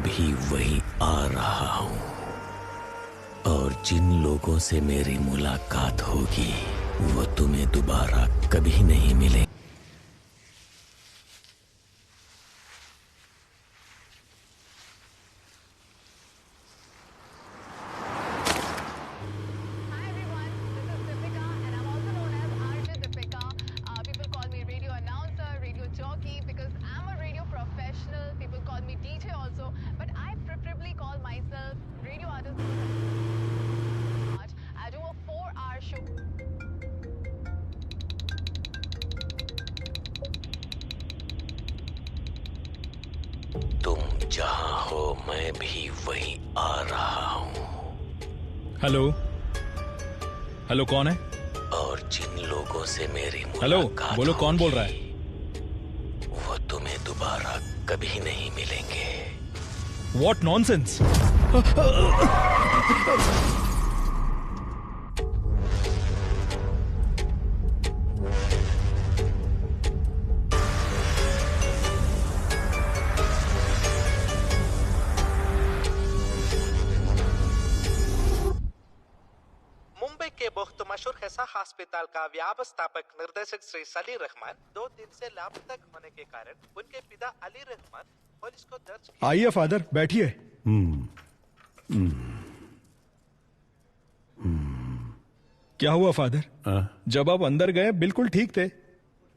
भी वहीं आ रहा हूँ और जिन लोगों से मेरी मुलाकात होगी वो तुम्हें दोबारा कभी नहीं मिले। तुम जहां हो मैं भी वहीं आ रहा हूँ। हेलो हेलो, कौन है? और जिन लोगों से मेरी हेलो, मुलाकात बोलो कौन बोल रहा है? वो तुम्हें दोबारा कभी नहीं मिलेंगे। What nonsense! मुंबई के बहुत मशहूर हेसा अस्पताल का व्यवस्थापक निर्देशक श्री सलीर रहमान 2 दिन से लापता होने के कारण उनके पिता अली रहमान पुलिस को दर्ज किया। आइए फादर, बैठिए। क्या हुआ फादर? जब आप अंदर गए बिल्कुल ठीक थे,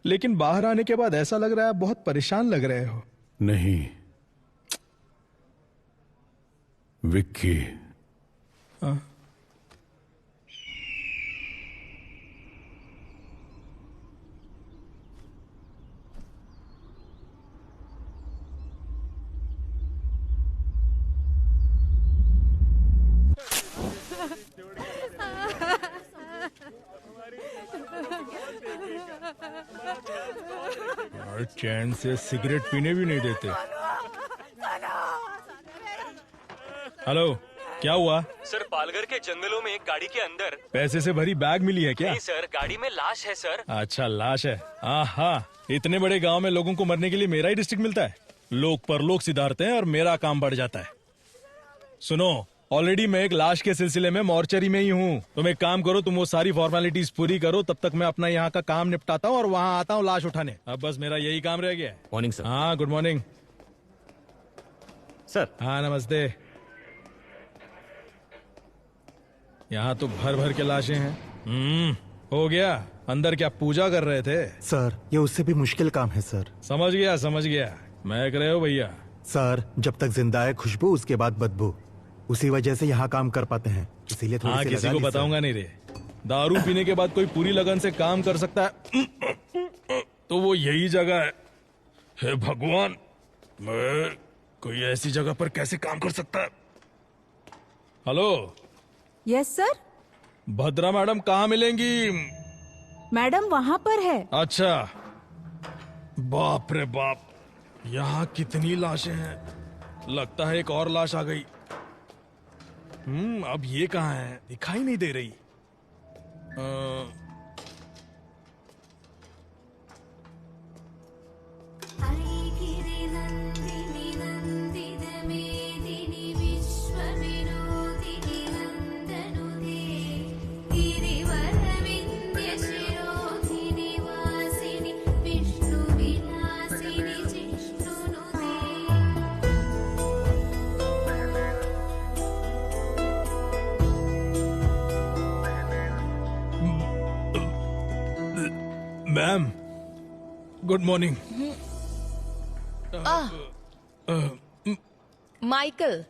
लेकिन बाहर आने के बाद ऐसा लग रहा है आप बहुत परेशान लग रहे हो। नहीं विक्की, और चैन से सिगरेट पीने भी नहीं देते। हेलो, क्या हुआ? सर, पालघर के जंगलों में एक गाड़ी के अंदर पैसे से भरी बैग मिली है क्या? नहीं सर, गाड़ी में लाश है सर। अच्छा, लाश है। हाँ, इतने बड़े गांव में लोगों को मरने के लिए मेरा ही डिस्ट्रिक्ट मिलता है। लोग परलोक सिधारते हैं और मेरा काम बढ़ जाता है। सुनो, ऑलरेडी मैं एक लाश के सिलसिले में मॉर्चरी में ही हूँ। तुम एक काम करो, तुम वो सारी फॉर्मेलिटीज पूरी करो, तब तक मैं अपना यहाँ का काम निपटाता हूँ और वहाँ आता हूँ लाश उठाने। अब बस मेरा यही काम रह गया है। Morning sir. हाँ, गुड मॉर्निंग सर। हाँ, नमस्ते। यहाँ तो भर भर के लाशें हैं। हो गया। अंदर क्या पूजा कर रहे थे? सर, ये उससे भी मुश्किल काम है सर। समझ गया। मैं कर रहे हो भैया। सर, जब तक जिंदा है खुशबू, उसके बाद बदबू। उसी वजह से यहाँ काम कर पाते हैं, इसीलिए थोड़ी हाँ, सी किसी लगा को ली, बताऊंगा नहीं रे। दारू पीने के बाद कोई पूरी लगन से काम कर सकता है तो वो यही जगह है। हे भगवान, मैं कोई ऐसी जगह पर कैसे काम कर सकता है? Hello. Yes sir. Bhadra madam कहाँ मिलेंगी? मैडम वहाँ पर है। अच्छा, बाप रे बाप, यहाँ कितनी लाशें हैं। लगता है एक और लाश आ गई। अब ये कहाँ है? दिखाई नहीं दे रही। Ma'am, good morning. माइकल,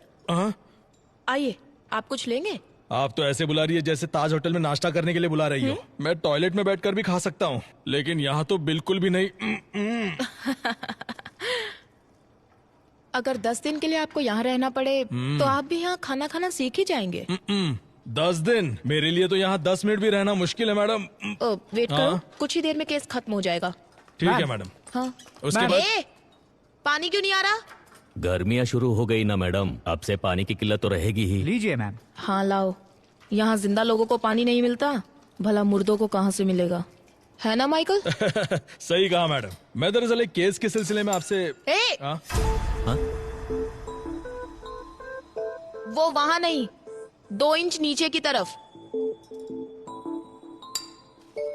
आइए, आप कुछ लेंगे? आप तो ऐसे बुला रही है जैसे ताज होटल में नाश्ता करने के लिए बुला रही हो। मैं टॉयलेट में बैठकर भी खा सकता हूँ, लेकिन यहाँ तो बिल्कुल भी नहीं। अगर 10 दिन के लिए आपको यहाँ रहना पड़े तो आप भी यहाँ खाना खाना सीख ही जाएंगे। 10 दिन? मेरे लिए तो यहाँ 10 मिनट भी रहना मुश्किल है मैडम। वेट करो, कुछ ही देर में केस खत्म हो जाएगा। ठीक है मैडम। हाँ। उसके बाद पानी क्यों नहीं आ रहा? गर्मियाँ शुरू हो गई ना मैडम, अब से पानी की किल्लत तो रहेगी ही। लीजिए मैम। हाँ लाओ। यहाँ जिंदा लोगों को पानी नहीं मिलता, भला मुर्दों को कहाँ से मिलेगा, है ना माइकल? सही कहा मैडम। मैं दरअसल एक केस के सिलसिले में आपसे वो वहां नहीं, 2 इंच नीचे की तरफ।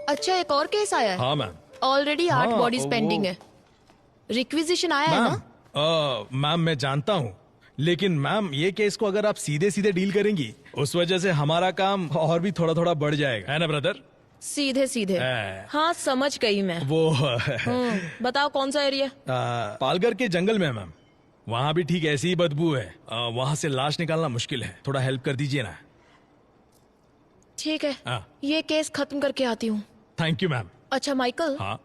अच्छा, एक और केस आया है। हाँ मैम। ऑलरेडी 8 हाँ, बॉडीज वो- पेंडिंग है। रिक्विजिशन आया है ना? मैम मैं जानता हूँ, लेकिन मैम ये केस को अगर आप सीधे सीधे डील करेंगी, उस वजह से हमारा काम और भी थोड़ा थोड़ा बढ़ जाएगा, है ना ब्रदर? सीधे सीधे। हाँ, समझ गई मैं। वो बताओ कौन सा एरिया? पालघर के जंगल में है मैम। वहाँ भी ठीक ऐसी ही बदबू है। वहाँ से लाश निकालना मुश्किल है, थोड़ा हेल्प कर दीजिए ना। ठीक है, हाँ। ये केस खत्म करके आती हूँ। Thank you ma'am. अच्छा माइकल, हाँ,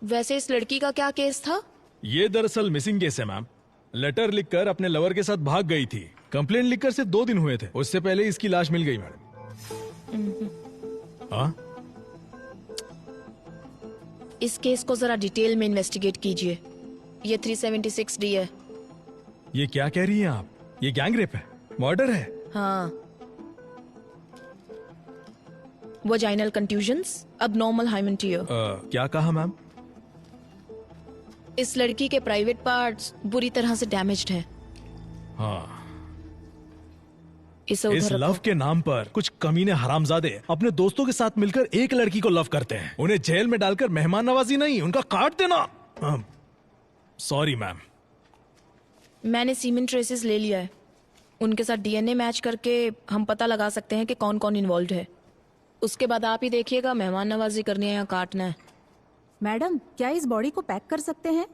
वैसे इस लड़की का क्या केस था? ये दरअसल मिसिंग केस है मैम। लेटर लिखकर अपने लवर के साथ भाग गई थी। कंप्लेंट लिखकर सिर्फ 2 दिन हुए थे, उससे पहले इसकी लाश मिल गई मैडम। हाँ, इस केस को जरा डिटेल में इन्वेस्टिगेट कीजिए। ये 376D है। ये क्या कह रही हैं आप? ये गैंग रेप है, मर्डर है। हाँ, vaginal contusions, abnormal hymen tear. क्या कहा मैम? इस लड़की के प्राइवेट पार्ट्स बुरी तरह से डैमेज्ड हैं। हाँ, इसे इस उधर लव रखो। के नाम पर कुछ कमीने हरामजादे अपने दोस्तों के साथ मिलकर एक लड़की को लव करते हैं। उन्हें जेल में डालकर मेहमान नवाजी नहीं, उनका काट देना। Sorry ma'am. मैंने सीमेंट ट्रेसेस ले लिया है। उनके साथ डीएनए मैच करके हम पता लगा सकते हैं कि कौन कौन इन्वॉल्व है। उसके बाद आप ही देखिएगा मेहमान नवाजी करनी है या काटना है। मैडम, क्या इस बॉडी को पैक कर सकते हैं?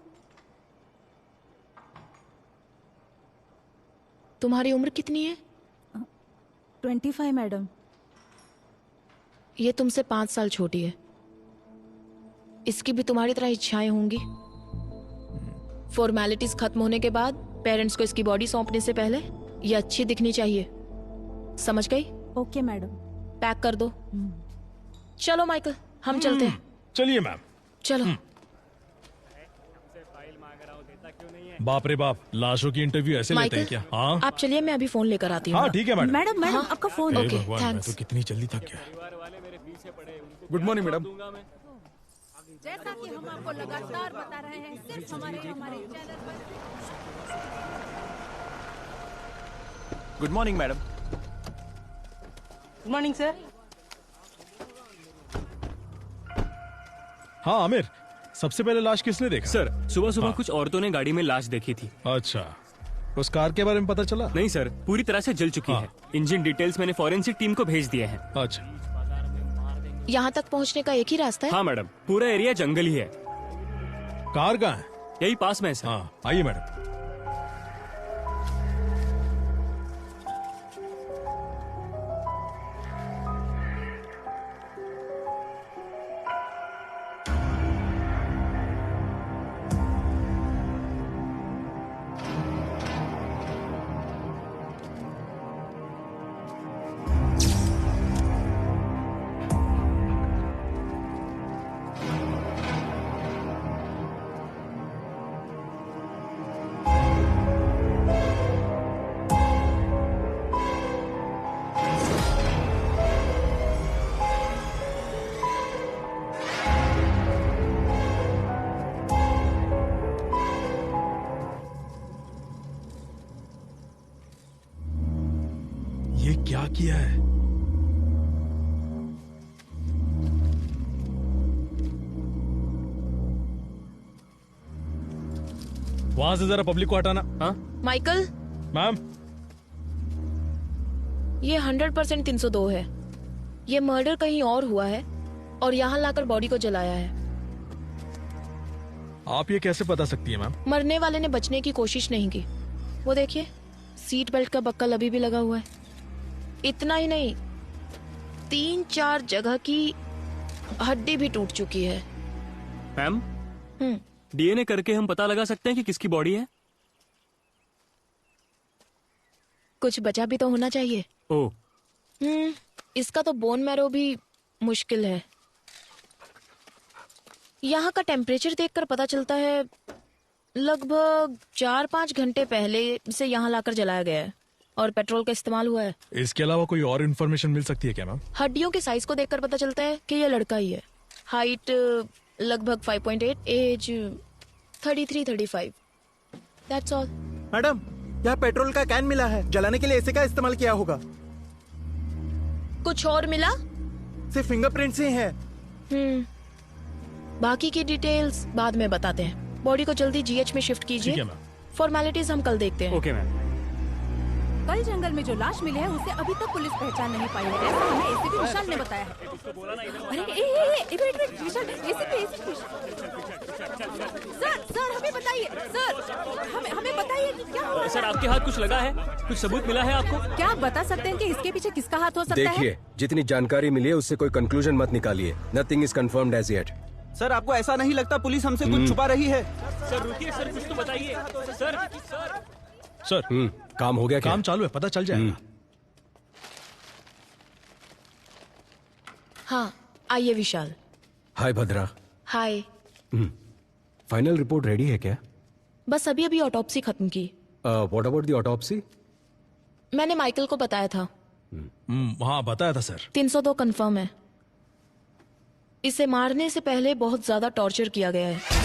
तुम्हारी उम्र कितनी है? 25 मैडम। ये तुमसे 5 साल छोटी है। इसकी भी तुम्हारी तरह इच्छाएं होंगी। फॉर्मेलिटीज खत्म होने के बाद पेरेंट्स को इसकी बॉडी सौंपने से पहले ये अच्छी दिखनी चाहिए। समझ गई? Okay madam. पैक कर दो। चलो माइकल, हम चलते हैं। चलिए मैम। चलो। बाप रे बाप, लाशों की इंटरव्यू ऐसे लेते हैं क्या? हाँ आप चलिए, मैं अभी फोन लेकर आती हूँ। हाँ, ठीक है मैडम। मैडम मैडम, आपका फोन। हे ओके, भगवान, मैं थैंक्स। तो कितनी जल्दी थक गया। Good morning madam. जैसा कि हम आपको लगातार बता रहे हैं, सिर्फ हमारे चैनल पर। Good morning madam. Good morning sir. हाँ आमिर, सबसे पहले लाश किसने देखा? सर, सुबह सुबह हाँ। कुछ औरतों ने गाड़ी में लाश देखी थी। अच्छा, उस कार के बारे में पता चला? नहीं सर, पूरी तरह से जल चुकी हाँ। है। इंजन डिटेल्स मैंने फॉरेंसिक टीम को भेज दिए हैं। अच्छा, यहाँ तक पहुँचने का एक ही रास्ता है। हाँ मैडम, पूरा एरिया जंगल ही है। कार कहाँ है? यही पास में है सर। हाँ, आइए मैडम। ये क्या किया है? वहां से जरा पब्लिक को हटाना। हाँ माइकल, मैम, ये 100% 302 है। ये मर्डर कहीं और हुआ है और यहाँ लाकर बॉडी को जलाया है। आप ये कैसे बता सकती है मैम? मरने वाले ने बचने की कोशिश नहीं की। वो देखिए, सीट बेल्ट का बक्कल अभी भी लगा हुआ है। इतना ही नहीं, 3-4 जगह की हड्डी भी टूट चुकी है। मैम, हम्म, डीएनए करके हम पता लगा सकते हैं कि किसकी बॉडी है? कुछ बचा भी तो होना चाहिए। ओह, इसका तो बोन मैरो भी मुश्किल है। यहाँ का टेम्परेचर देखकर पता चलता है लगभग 4-5 घंटे पहले से यहाँ लाकर जलाया गया है और पेट्रोल का इस्तेमाल हुआ है। इसके अलावा कोई और इन्फॉर्मेशन मिल सकती है क्या मैम? हड्डियों के साइज को देखकर पता चलता है कि यह लड़का ही है। हाइट लगभग 5.8, एज 33-35। That's all. मैडम, यहाँ पेट्रोल का कैन मिला है, जलाने के लिए इसी का इस्तेमाल किया होगा। कुछ और मिला? सिर्फ फिंगरप्रिंट्स ही है। बाकी की डिटेल्स बाद में बताते हैं। बॉडी को जल्दी जीएच में शिफ्ट ठीक है कीजिए। मैम। फॉर्मेलिटीज हम कल देखते हैं। Okay ma'am. कल जंगल में जो लाश मिली है उसे अभी तक पुलिस पहचान नहीं पाई है, ऐसा हमें एसीपी विशाल ने बताया है। अरे एक मिनट विशाल, एसीपी सर हमें बताइए, सर हमें बताइए कि क्या हुआ। सर आपके हाथ कुछ लगा है? कुछ सबूत मिला है आपको? क्या आप बता सकते हैं कि इसके पीछे किसका हाथ हो सकता है? देखिए, जितनी जानकारी मिली है उससे कोई कंक्लूजन मत निकालिए। Nothing is confirmed as yet. Sir आपको ऐसा नहीं लगता पुलिस हमसे कुछ छुपा रही है? सर रुकिए सर, कुछ तो बताइए सर। सर काम हो गया क्या? काम चालू है, पता चल जाएगा। हाँ आइए विशाल। हाय भद्रा। हाय। फाइनल रिपोर्ट रेडी है क्या? बस अभी ऑटोप्सी खत्म की। What about the autopsy? मैंने माइकल को बताया था। हाँ बताया था सर। 302 कंफर्म है। इसे मारने से पहले बहुत ज्यादा टॉर्चर किया गया है।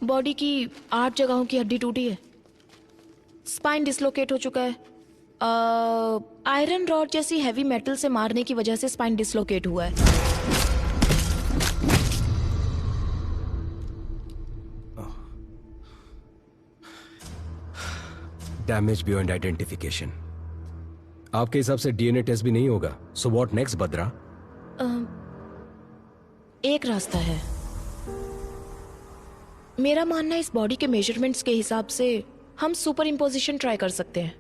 बॉडी की 8 जगहों की हड्डी टूटी है। स्पाइन डिसलोकेट हो चुका है। आयरन रॉड जैसी हैवी मेटल से मारने की वजह से स्पाइन डिसलोकेट हुआ है। Damage beyond identification. आपके हिसाब से डीएनए टेस्ट भी नहीं होगा। सो व्हाट नेक्स्ट भद्रा? एक रास्ता है। मेरा मानना है इस बॉडी के मेजरमेंट्स के हिसाब से हम सुपर इम्पोजिशन ट्राई कर सकते हैं।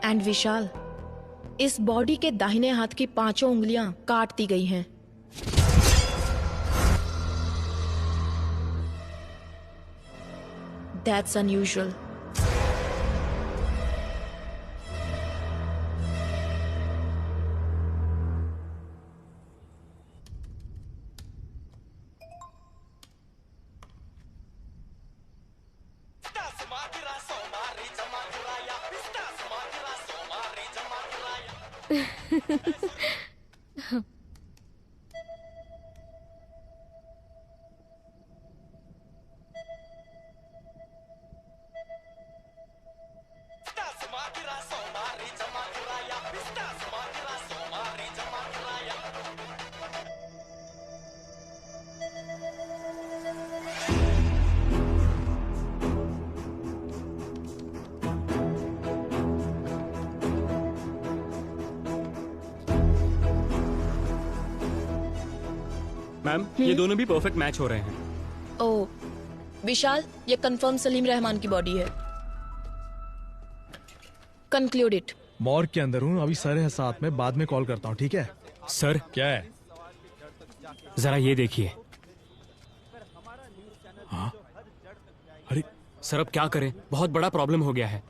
एंड विशाल, इस बॉडी के दाहिने हाथ की 5 उंगलियां काट दी गई हैं। That's unusual. मैम ये दोनों भी परफेक्ट मैच हो रहे हैं। ओ विशाल, ये कंफर्म सलीम रहमान की बॉडी है। Conclude it. मॉर्ग के अंदर हूँ, अभी सर है साथ में, बाद में कॉल करता हूँ, ठीक है? सर क्या है? जरा ये देखिए। हाँ? अरे सर अब क्या करें, बहुत बड़ा प्रॉब्लम हो गया है।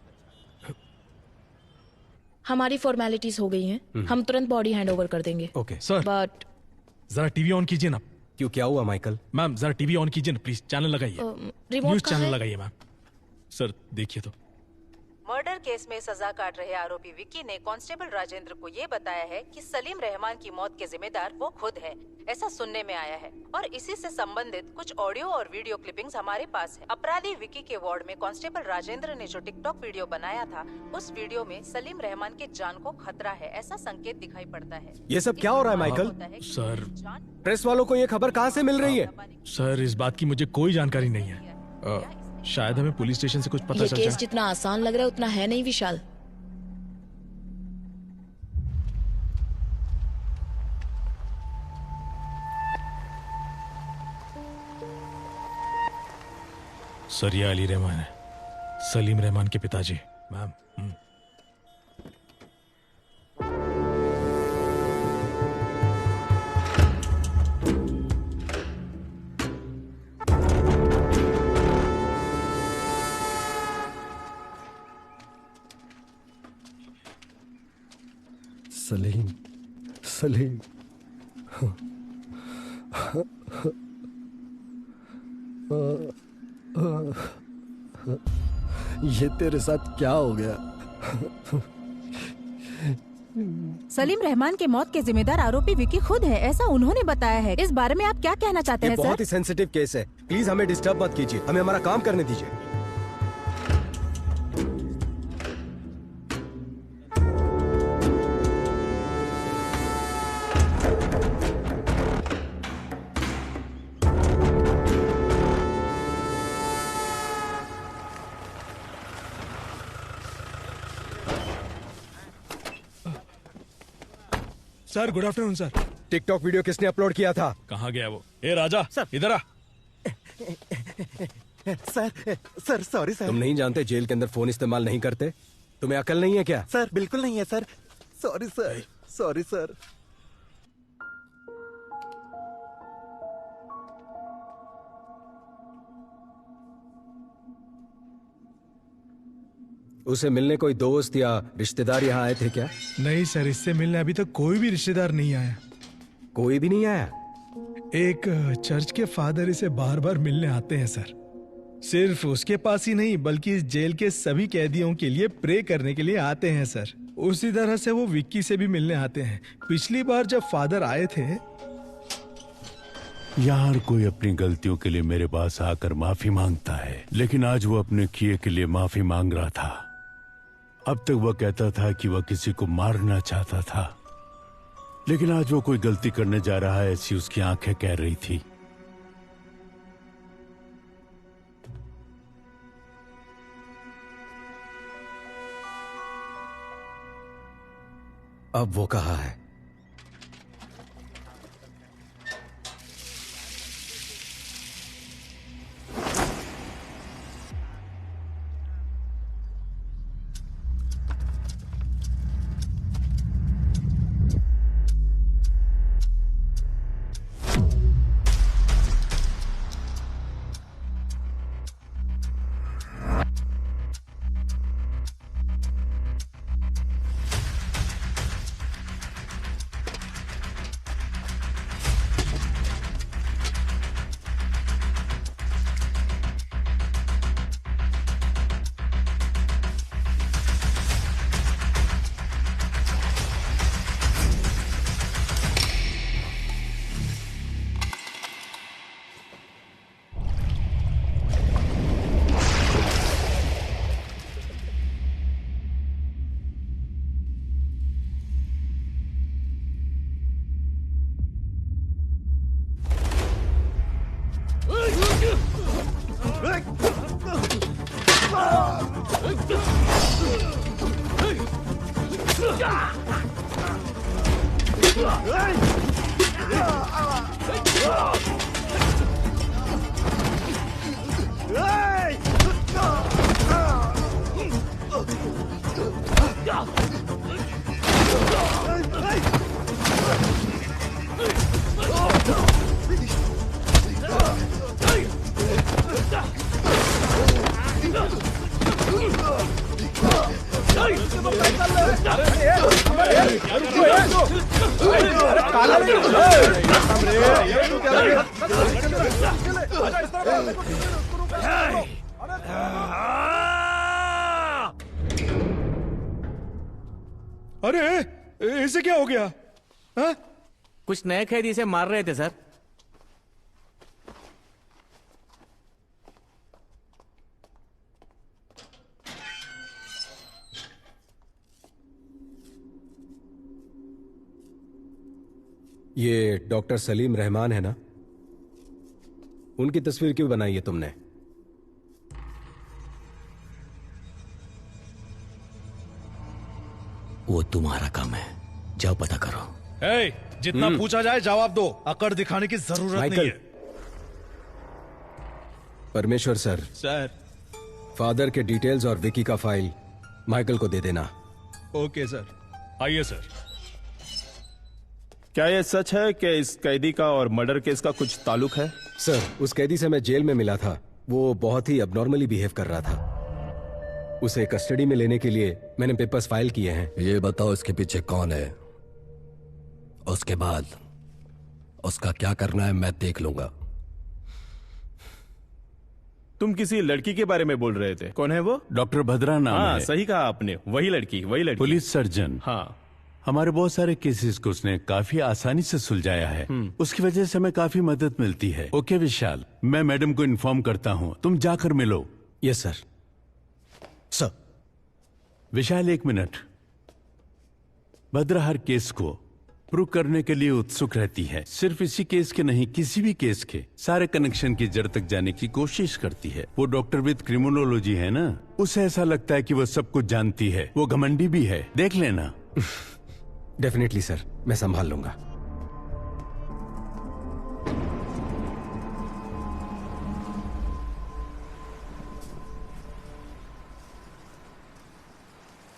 हमारी फॉर्मेलिटीज हो गई हैं। हम तुरंत बॉडी हैंड ओवर कर देंगे। ओके सर, बट जरा टीवी ऑन कीजिए ना। क्यों, क्या हुआ माइकल? मैम जरा टीवी ऑन कीजिए ना प्लीज, चैनल लगाइए। रिमोट न्यूज कहाँ चैनल है? लगाइए मैम। सर देखिए तो। मर्डर केस में सजा काट रहे आरोपी विक्की ने कांस्टेबल राजेंद्र को ये बताया है कि सलीम रहमान की मौत के जिम्मेदार वो खुद है, ऐसा सुनने में आया है। और इसी से संबंधित कुछ ऑडियो और वीडियो क्लिपिंग्स हमारे पास है। अपराधी विक्की के वार्ड में कांस्टेबल राजेंद्र ने जो टिकटॉक वीडियो बनाया था, उस वीडियो में सलीम रहमान के जान को खतरा है, ऐसा संकेत दिखाई पड़ता है। ये सब क्या हो रहा है माइकल? सर प्रेस वालों को ये खबर कहाँ से मिल रही है? सर इस बात की मुझे कोई जानकारी नहीं है। शायद हमें पुलिस स्टेशन से कुछ पता ये चल केस जाए। जितना आसान लग रहा है उतना है नहीं विशाल। सर ये अली रहमान है, सलीम रहमान के पिताजी। मैम सलीम, सलीम। ये तेरे साथ क्या हो गया? सलीम रहमान के मौत के जिम्मेदार आरोपी विकी खुद है, ऐसा उन्होंने बताया है। इस बारे में आप क्या कहना चाहते हैं सर? बहुत ही सेंसिटिव केस है, प्लीज हमें डिस्टर्ब मत कीजिए, हमें हमारा काम करने दीजिए। Sir good afternoon sir. TikTok video किसने अपलोड किया था? कहाँ गया वो? ए राजा सर, इधर आ। Sir sorry sir. तुम नहीं जानते जेल के अंदर फोन इस्तेमाल नहीं करते? तुम्हें अकल नहीं है क्या? सर बिल्कुल नहीं है sir. Sorry sir, sorry sir. उसे मिलने कोई दोस्त या रिश्तेदार यहाँ आए थे क्या? नहीं सर, इससे मिलने अभी तक कोई भी रिश्तेदार नहीं आया। कोई भी नहीं आया? एक चर्च के फादर इसे बार बार मिलने आते हैं सर। सिर्फ उसके पास ही नहीं बल्कि इस जेल के सभी कैदियों के लिए प्रे करने के लिए आते हैं सर। उसी तरह से वो विक्की से भी मिलने आते हैं। पिछली बार जब फादर आए थे, यार कोई अपनी गलतियों के लिए मेरे पास आकर माफी मांगता है, लेकिन आज वो अपने किए के लिए माफी मांग रहा था। अब तक वह कहता था कि वह किसी को मारना चाहता था, लेकिन आज वो कोई गलती करने जा रहा है ऐसी उसकी आंखें कह रही थी। अब वो कहाँ है? अरे इसे क्या हो गया? हा? कुछ नए कैदी इसे मार रहे थे सर। ये डॉक्टर सलीम रहमान है ना? उनकी तस्वीर क्यों बनाई है तुमने? वो तुम्हारा काम है, जाओ पता करो। जितना पूछा जाए जवाब दो, अकड़ दिखाने की जरूरत नहीं है। परमेश्वर सर, फादर के डिटेल्स और विकी का फाइल माइकल को दे देना। Okay sir. आइए सर। क्या यह सच है कि इस कैदी का और मर्डर केस का कुछ ताल्लुक है? सर, उस कैदी से मैं जेल में मिला था। वो बहुत ही अबनॉर्मली बिहेव कर रहा था। उसे कस्टडी में लेने के लिए मैंने पेपर्स फाइल किए हैं। ये बताओ इसके पीछे कौन है, उसके बाद उसका क्या करना है मैं देख लूंगा। तुम किसी लड़की के बारे में बोल रहे थे, कौन है वो? डॉक्टर भद्रा नाम हाँ, है। सही कहा आपने, वही लड़की, वही लड़की। Police surgeon. हाँ, हमारे बहुत सारे केसेस को उसने काफी आसानी से सुलझाया है। उसकी वजह से हमें काफी मदद मिलती है। ओके विशाल, मैं मैडम को इन्फॉर्म करता हूँ, तुम जाकर मिलो। Yes sir. सर। विशाल, 1 मिनट। भद्रा हर केस को प्रूव करने के लिए उत्सुक रहती है। सिर्फ इसी केस के नहीं, किसी भी केस के सारे कनेक्शन की जड़ तक जाने की कोशिश करती है। वो डॉक्टर विद क्रिमिनोलॉजी है ना, उसे ऐसा लगता है कि वो सब कुछ जानती है। वो घमंडी भी है, देख लेना। डेफिनेटली सर, मैं संभाल लूंगा।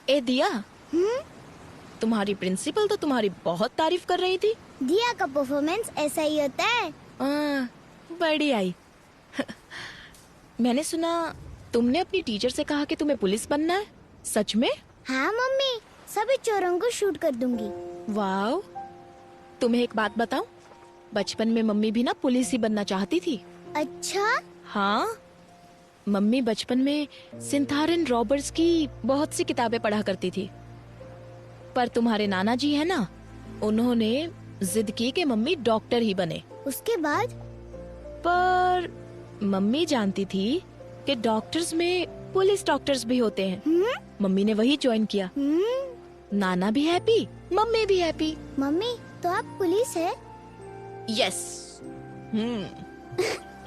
ए दिया, तुम्हारी प्रिंसिपल तो तुम्हारी बहुत तारीफ कर रही थी। दिया का परफॉर्मेंस ऐसा ही होता है। बड़ी आई। मैंने सुना तुमने अपनी टीचर से कहा कि तुम्हें पुलिस बनना है, सच में? हाँ मम्मी, सभी चोरों को शूट कर दूंगी। वाओ, तुम्हें एक बात बताऊं, बचपन में मम्मी भी ना पुलिस ही बनना चाहती थी। अच्छा? हाँ, मम्मी बचपन में सिंथारन रॉबर्ट्स की बहुत सी किताबें पढ़ा करती थी। पर तुम्हारे नाना जी है ना, उन्होंने जिद की कि मम्मी डॉक्टर ही बने। उसके बाद? पर मम्मी जानती थी कि डॉक्टर्स में पुलिस डॉक्टर्स भी होते हैं। मम्मी ने वही ज्वाइन किया। नाना भी हैप्पी, मम्मी भी हैप्पी। मम्मी, तो आप पुलिस है? Yes.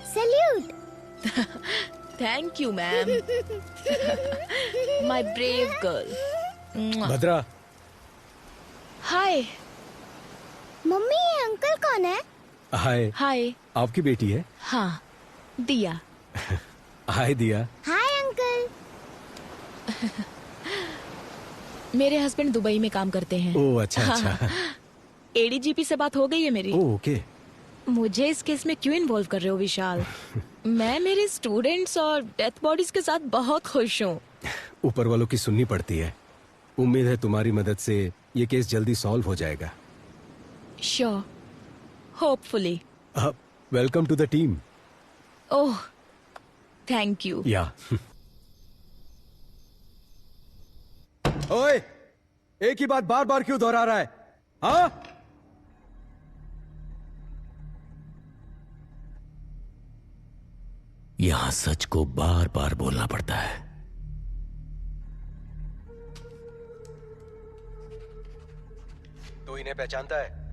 Salute. Thank you ma'am. My brave girl. Bhadra. Hi. Mummy, ये अंकल कौन है? हाय। हाय। आपकी बेटी है? हाँ, दिया। हाय दिया। Hi uncle. मेरे हस्बैंड दुबई में काम करते हैं। ओह अच्छा अच्छा। एडीजीपी से बात हो गई है मेरी। Oh okay. मुझे इस केस में क्यों इन्वॉल्व कर रहे हो विशाल? मैं मेरे स्टूडेंट्स और डेथ बॉडीज के साथ बहुत खुश हूँ। ऊपर वालों की सुननी पड़ती है। उम्मीद है तुम्हारी मदद से ये केस जल्दी सॉल्व हो जाएगा। Sure, hopefully. Welcome to the team. Oh, thank you. Yeah. ओए, एक ही बात बार बार क्यों दोहरा रहा है? हाँ? यहां सच को बार बार बोलना पड़ता है। तो इन्हें पहचानता है?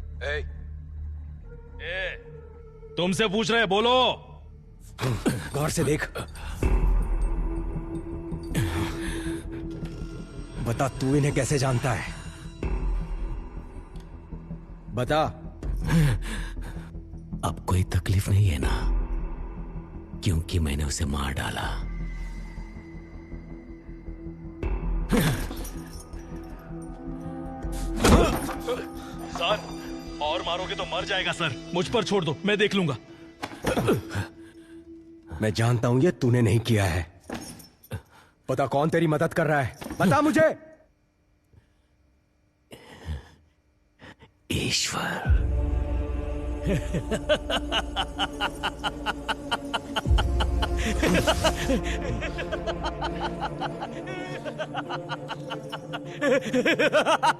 तुमसे पूछ रहे, बोलो। गौर से देख। बता, तू इन्हें कैसे जानता है? बता। अब कोई तकलीफ नहीं है ना, क्योंकि मैंने उसे मार डाला। सर, और मारोगे तो मर जाएगा सर। मुझ पर छोड़ दो, मैं देख लूंगा। मैं जानता हूं ये तूने नहीं किया है। पता कौन तेरी मदद कर रहा है? बता मुझे। ईश्वर।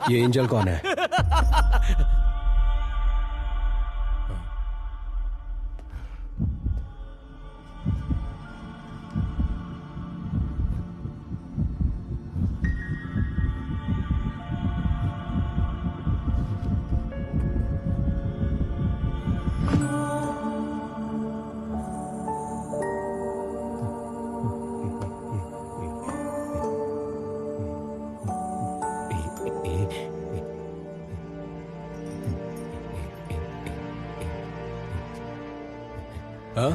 ये एंजल कौन है? हाँ?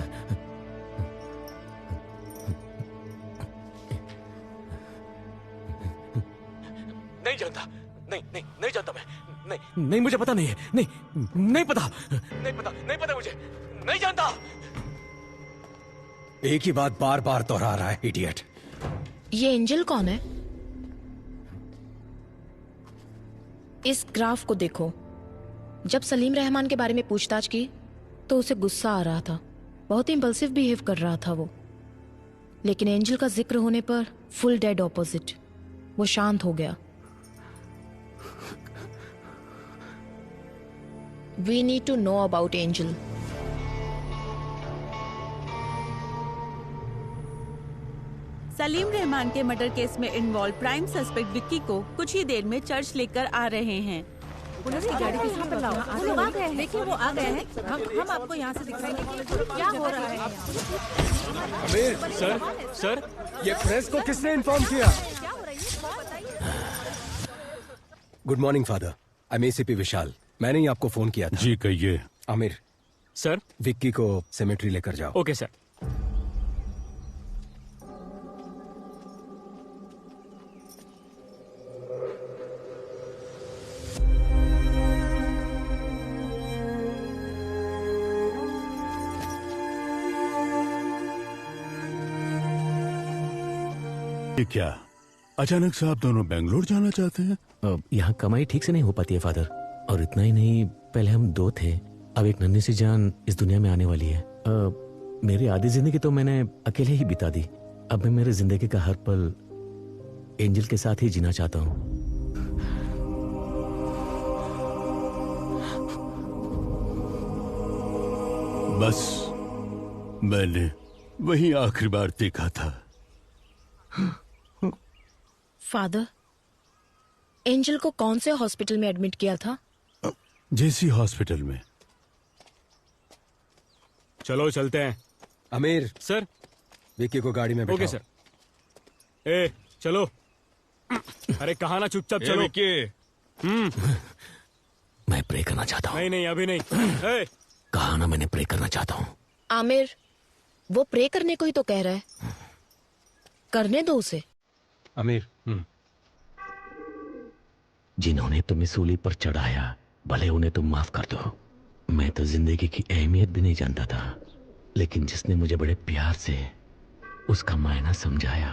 नहीं जानता। नहीं जानता मैं। नहीं मुझे पता नहीं है। नहीं पता मुझे। नहीं जानता। एक ही बात बार बार दोहरा रहा है, इडियट। ये एंजल कौन है? इस ग्राफ को देखो। जब सलीम रहमान के बारे में पूछताछ की तो उसे गुस्सा आ रहा था, बहुत इंपल्सिव बिहेव कर रहा था वो। लेकिन एंजल का जिक्र होने पर फुल डेड ऑपोजिट, वो शांत हो गया। We need to know about Angel. Salim Rahman के मर्डर केस में इन्वॉल्व प्राइम सस्पेक्ट विक्की को कुछ ही देर में चर्च लेकर आ रहे हैं। पुलिस की गाड़ी किसी पे लाओ। वो लोग आ गए हैं। देखिए वो आ गए हैं। हम आपको यहाँ से दिखाएंगे कि क्या हो रहा है। आमिर, सर, ये प्रेस को किसने इन्फॉर्म किया? Good morning father, I am ACP Vishal. मैंने ही आपको फोन किया था। जी कहिए। आमिर सर, विक्की को सेमेट्री लेकर जाओ। Okay sir. ये क्या अचानक से आप दोनों बेंगलोर जाना चाहते हैं? यहाँ कमाई ठीक से नहीं हो पाती है फादर, और इतना ही नहीं, पहले हम 2 थे, अब एक नन्ही सी जान इस दुनिया में आने वाली है। मेरी आधी जिंदगी तो मैंने अकेले ही बिता दी। अब मैं मेरे जिंदगी का हर पल एंजल के साथ ही जीना चाहता हूँ। बस मैंने वही आखिरी बार देखा था। फादर, एंजल को कौन से हॉस्पिटल में एडमिट किया था? जेसी हॉस्पिटल में। चलो चलते हैं। आमिर सर, विक्की को गाड़ी में बैठाओ। Okay sir. ए चलो। अरे कहा ना, चुपचाप चलो। मैं प्रे करना चाहता हूँ। नहीं अभी नहीं। कहा ना मैंने प्रे करना चाहता हूँ। आमिर, वो प्रे करने को ही तो कह रहा है, करने दो उसे। आमिर, जिन्होंने तुम्हें सूली पर चढ़ाया, भले उन्हें तुम माफ कर दो। मैं तो जिंदगी की अहमियत भी नहीं जानता था, लेकिन जिसने मुझे बड़े प्यार से उसका मायना समझाया,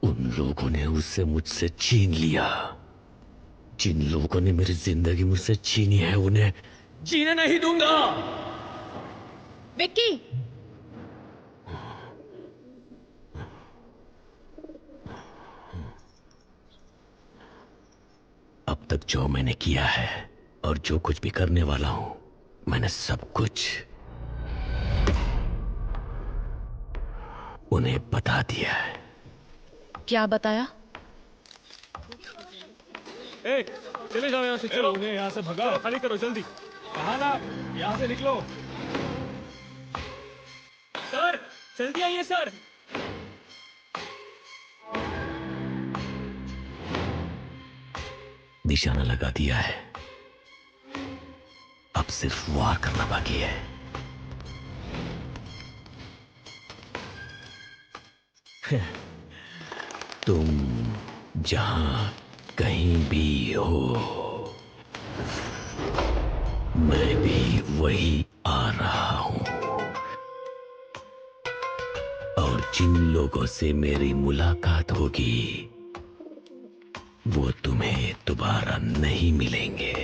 उन लोगों ने उससे मुझसे छीन लिया। जिन लोगों ने मेरी जिंदगी मुझसे छीनी है, उन्हें जीने नहीं दूंगा। विक्की, अब तक जो मैंने किया है और जो कुछ भी करने वाला हूं, मैंने सब कुछ उन्हें बता दिया है। क्या बताया? चले जाओ यहाँ से, चलो। उन्हें यहाँ से भगाओ, खाली करो जल्दी। कहा ना, यहाँ से निकलो। सर, जल्दी आइए सर। निशाना लगा दिया है, अब सिर्फ वार करना बाकी है। तुम जहां कहीं भी हो, मैं भी वही आ रहा हूं, और जिन लोगों से मेरी मुलाकात होगी, वो तुम्हें दोबारा नहीं मिलेंगे।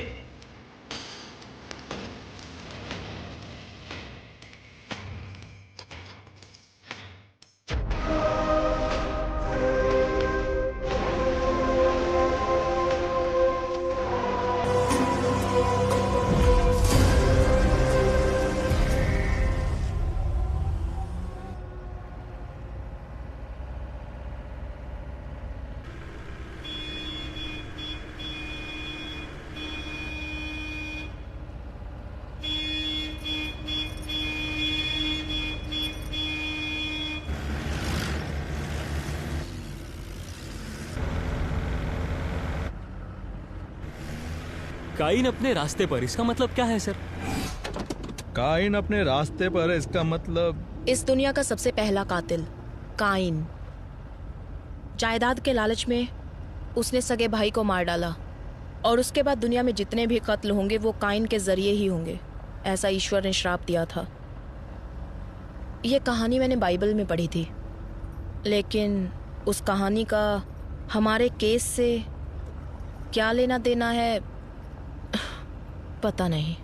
काइन अपने रास्ते पर, इसका मतलब क्या है सर? काइन अपने रास्ते पर, इसका मतलब इस दुनिया का सबसे पहला कातिल काइन। जायदाद के लालच में उसने सगे भाई को मार डाला, और उसके बाद दुनिया में जितने भी कत्ल होंगे वो काइन के जरिए ही होंगे, ऐसा ईश्वर ने श्राप दिया था। यह कहानी मैंने बाइबल में पढ़ी थी, लेकिन उस कहानी का हमारे केस से क्या लेना देना है पता नहीं।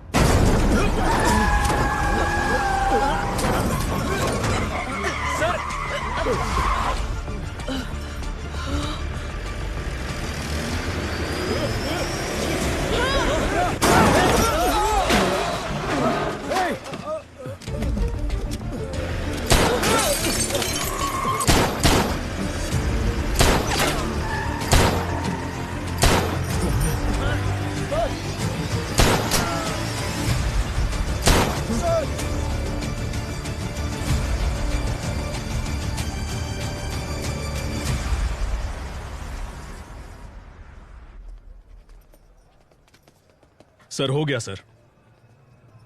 सर हो गया sir.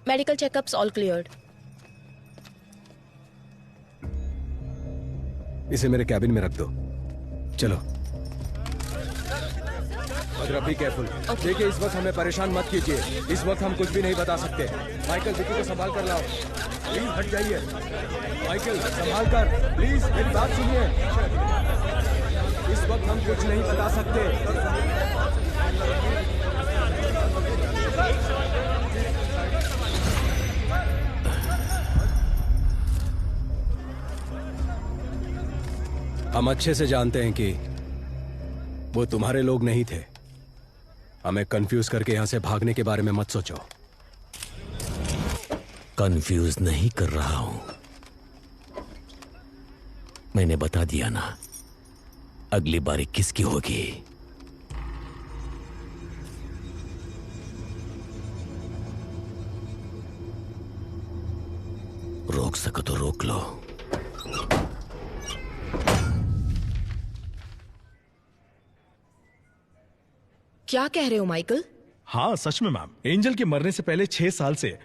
Medical checkups all cleared. इसे मेरे कैबिन में रख दो। चलो भद्रा, बी केयरफुल। देखिए इस वक्त हमें परेशान मत कीजिए, इस वक्त हम कुछ भी नहीं बता सकते। माइकल विकी को संभाल कर लाओ, प्लीज हट जाइए। माइकल संभाल कर, प्लीज मेरी बात सुनिए। इस वक्त हम कुछ नहीं बता सकते। हम अच्छे से जानते हैं कि वो तुम्हारे लोग नहीं थे। हमें कंफ्यूज करके यहां से भागने के बारे में मत सोचो। कंफ्यूज नहीं कर रहा हूं, मैंने बता दिया ना, अगली बारी किसकी होगी। रोक सको तो रोक लो। क्या कह रहे हो माइकल? हाँ सच में मैम, एंजल के मरने से पहले 6 साल से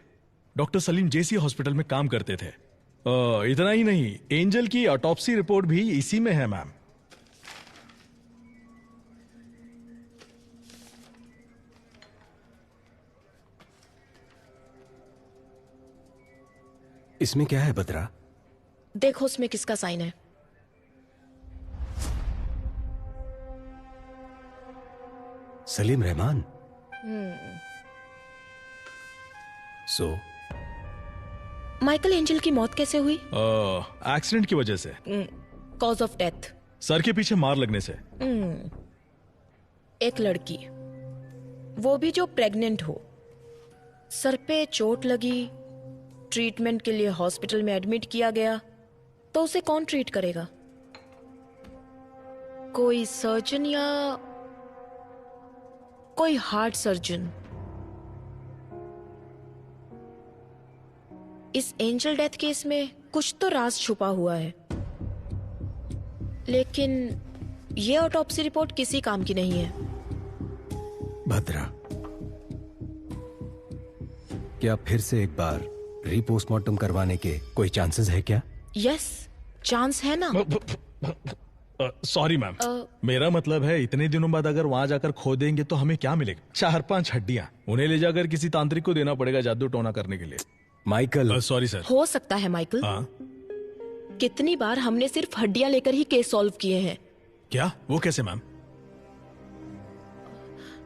डॉक्टर सलीम जेसी हॉस्पिटल में काम करते थे। इतना ही नहीं, एंजल की ऑटोप्सी रिपोर्ट भी इसी में है मैम। इसमें क्या है बद्रा? देखो उसमें किसका साइन है। Salim Rahman. So Michael, angel की मौत कैसे हुई? एक्सीडेंट की वजह से। Cause of death? सर के पीछे मार लगने से। एक लड़की, वो भी जो प्रेग्नेंट हो, सर पे चोट लगी, ट्रीटमेंट के लिए हॉस्पिटल में एडमिट किया गया, तो उसे कौन ट्रीट करेगा? कोई सर्जन या कोई हार्ट सर्जन? इस एंजल डेथ केस में कुछ तो राज छुपा हुआ है, लेकिन ये ऑटोप्सी रिपोर्ट किसी काम की नहीं है। भद्रा, क्या फिर से एक बार रीपोस्टमार्टम करवाने के कोई चांसेस है क्या? यस, चांस है ना। सॉरी मैम, मेरा मतलब है इतने दिनों बाद अगर वहां जाकर खो देंगे तो हमें क्या मिलेगा? 4-5 हड्डियां, उन्हें ले जाकर किसी तांत्रिक को देना पड़ेगा जादू टोना करने के लिए। माइकल। Sorry sir. हो सकता है माइकल। कितनी बार हमने सिर्फ हड्डियां लेकर ही केस सॉल्व किए हैं। क्या? वो कैसे मैम?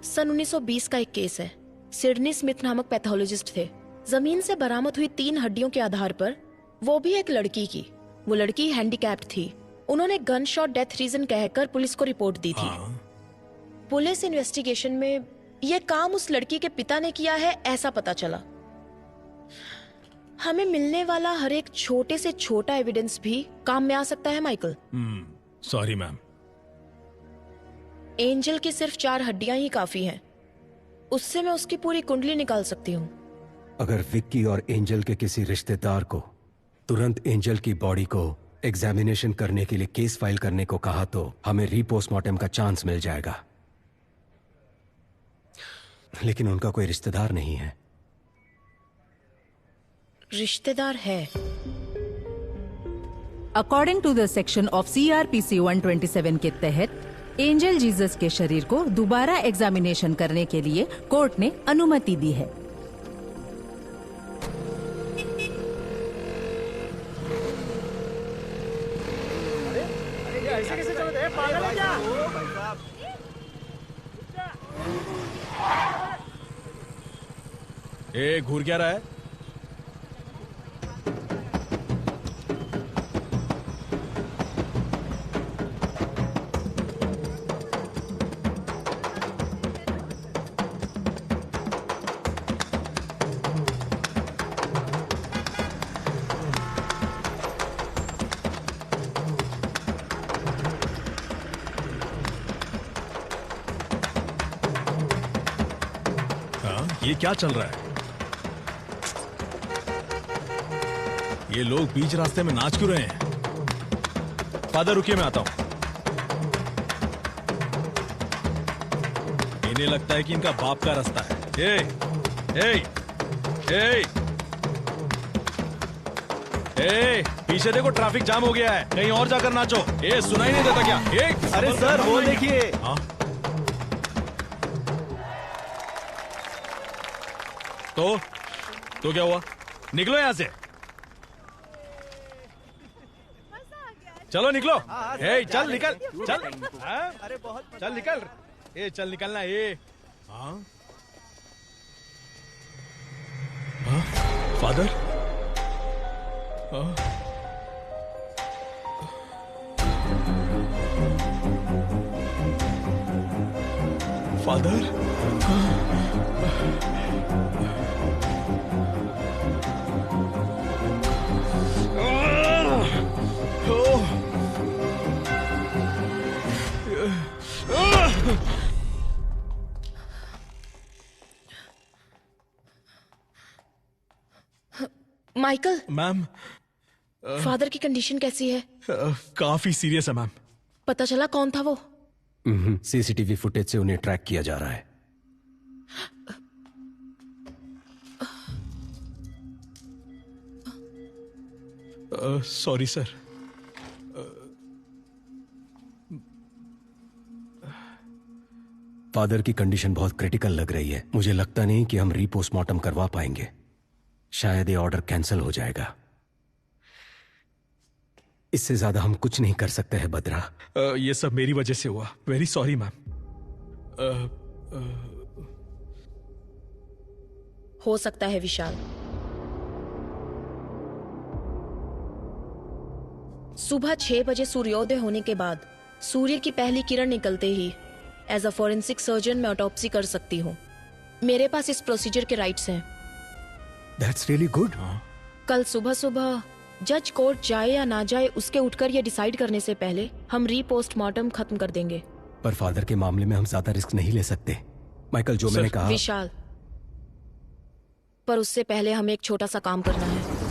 सन 1920 का एक केस है। सिडनी स्मिथ नामक पैथोलॉजिस्ट थे। जमीन से बरामद हुई 3 हड्डियों के आधार पर, वो भी एक लड़की की, वो लड़की हैंडीकैप्ड थी। उन्होंने गन शॉट डेथ रीजन कहकर पुलिस को रिपोर्ट दी थी। पुलिस इन्वेस्टिगेशन में यह काम उस लड़की के पिता ने किया है, ऐसा पता चला। हमें मिलने वाला हर एक छोटे से छोटा एविडेंस भी काम में आ सकता है माइकल। Sorry ma'am. एंजल की सिर्फ 4 हड्डियां ही काफी हैं। उससे मैं उसकी पूरी कुंडली निकाल सकती हूँ। अगर विक्की और एंजल के किसी रिश्तेदार को तुरंत एंजल की बॉडी को एग्जामिनेशन करने के लिए केस फाइल करने को कहा तो हमें रीपोस्टमार्टम का चांस मिल जाएगा। लेकिन उनका कोई रिश्तेदार नहीं है। रिश्तेदार है। According to the section of CRPC 127 के तहत एंजल जीसस के शरीर को दोबारा एग्जामिनेशन करने के लिए कोर्ट ने अनुमति दी है। ऐसे कैसे चलते हैं? पागल है क्या? ए, घूर क्या रहा है? ये क्या चल रहा है? ये लोग बीच रास्ते में नाच क्यों रहे हैं? फादर रुकिए, मैं आता हूं। इन्हें लगता है कि इनका बाप का रास्ता है। ए, पीछे देखो ट्रैफिक जाम हो गया है, कहीं और जाकर नाचो। ए, सुनाई नहीं देता क्या? अरे सर वो देखिए। हाँ? तो क्या हुआ? निकलो यहां से, चलो निकलो। ए, चल निकल, चल। अरे बहुत चल निकल। ए, चल निकलना। ए, father? Father? Michael. Ma'am, father की कंडीशन कैसी है? काफी सीरियस है मैम। पता चला कौन था वो? सीसीटीवी फुटेज से उन्हें ट्रैक किया जा रहा है। Sorry sir. फादर की कंडीशन बहुत क्रिटिकल लग रही है। मुझे लगता नहीं कि हम रीपोस्टमार्टम करवा पाएंगे। शायद ये ऑर्डर कैंसिल हो जाएगा। इससे ज्यादा हम कुछ नहीं कर सकते हैं बद्रा। ये सब मेरी वजह से हुआ। Very sorry ma'am. हो सकता है विशाल। सुबह 6 बजे सूर्योदय होने के बाद सूर्य की पहली किरण निकलते ही एज अ फॉरेंसिक सर्जन मैं ऑटोप्सी कर सकती हूँ। मेरे पास इस प्रोसीजर के राइट्स हैं। That's really good. कल सुबह सुबह जज कोर्ट जाए या ना जाए उसके उठकर ये डिसाइड करने से पहले हम रीपोस्टमार्टम खत्म कर देंगे। पर फादर के मामले में हम ज्यादा रिस्क नहीं ले सकते। माइकल, जो मैंने कहा। विशाल, पर उससे पहले हमें एक छोटा सा काम करना है।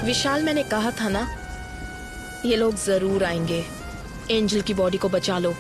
विशाल, मैंने कहा था ना, ये लोग जरूर आएंगे। एंजल की बॉडी को बचा लो।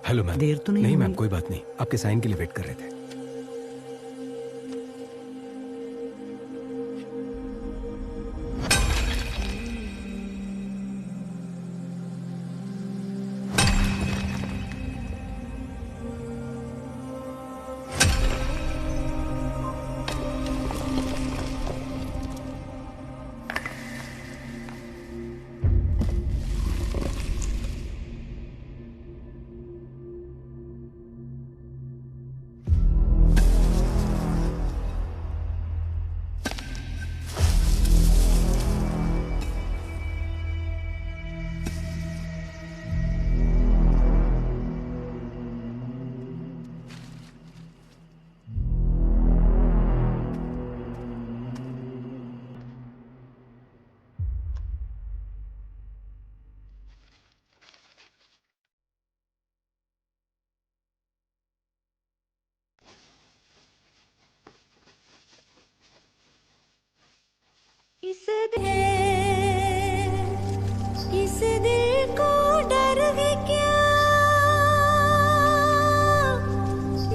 Hello ma'am. देर तो नहीं मैम, कोई बात नहीं। आपके साइन के लिए वेट कर रहे थे। इस दिल को डर है क्या,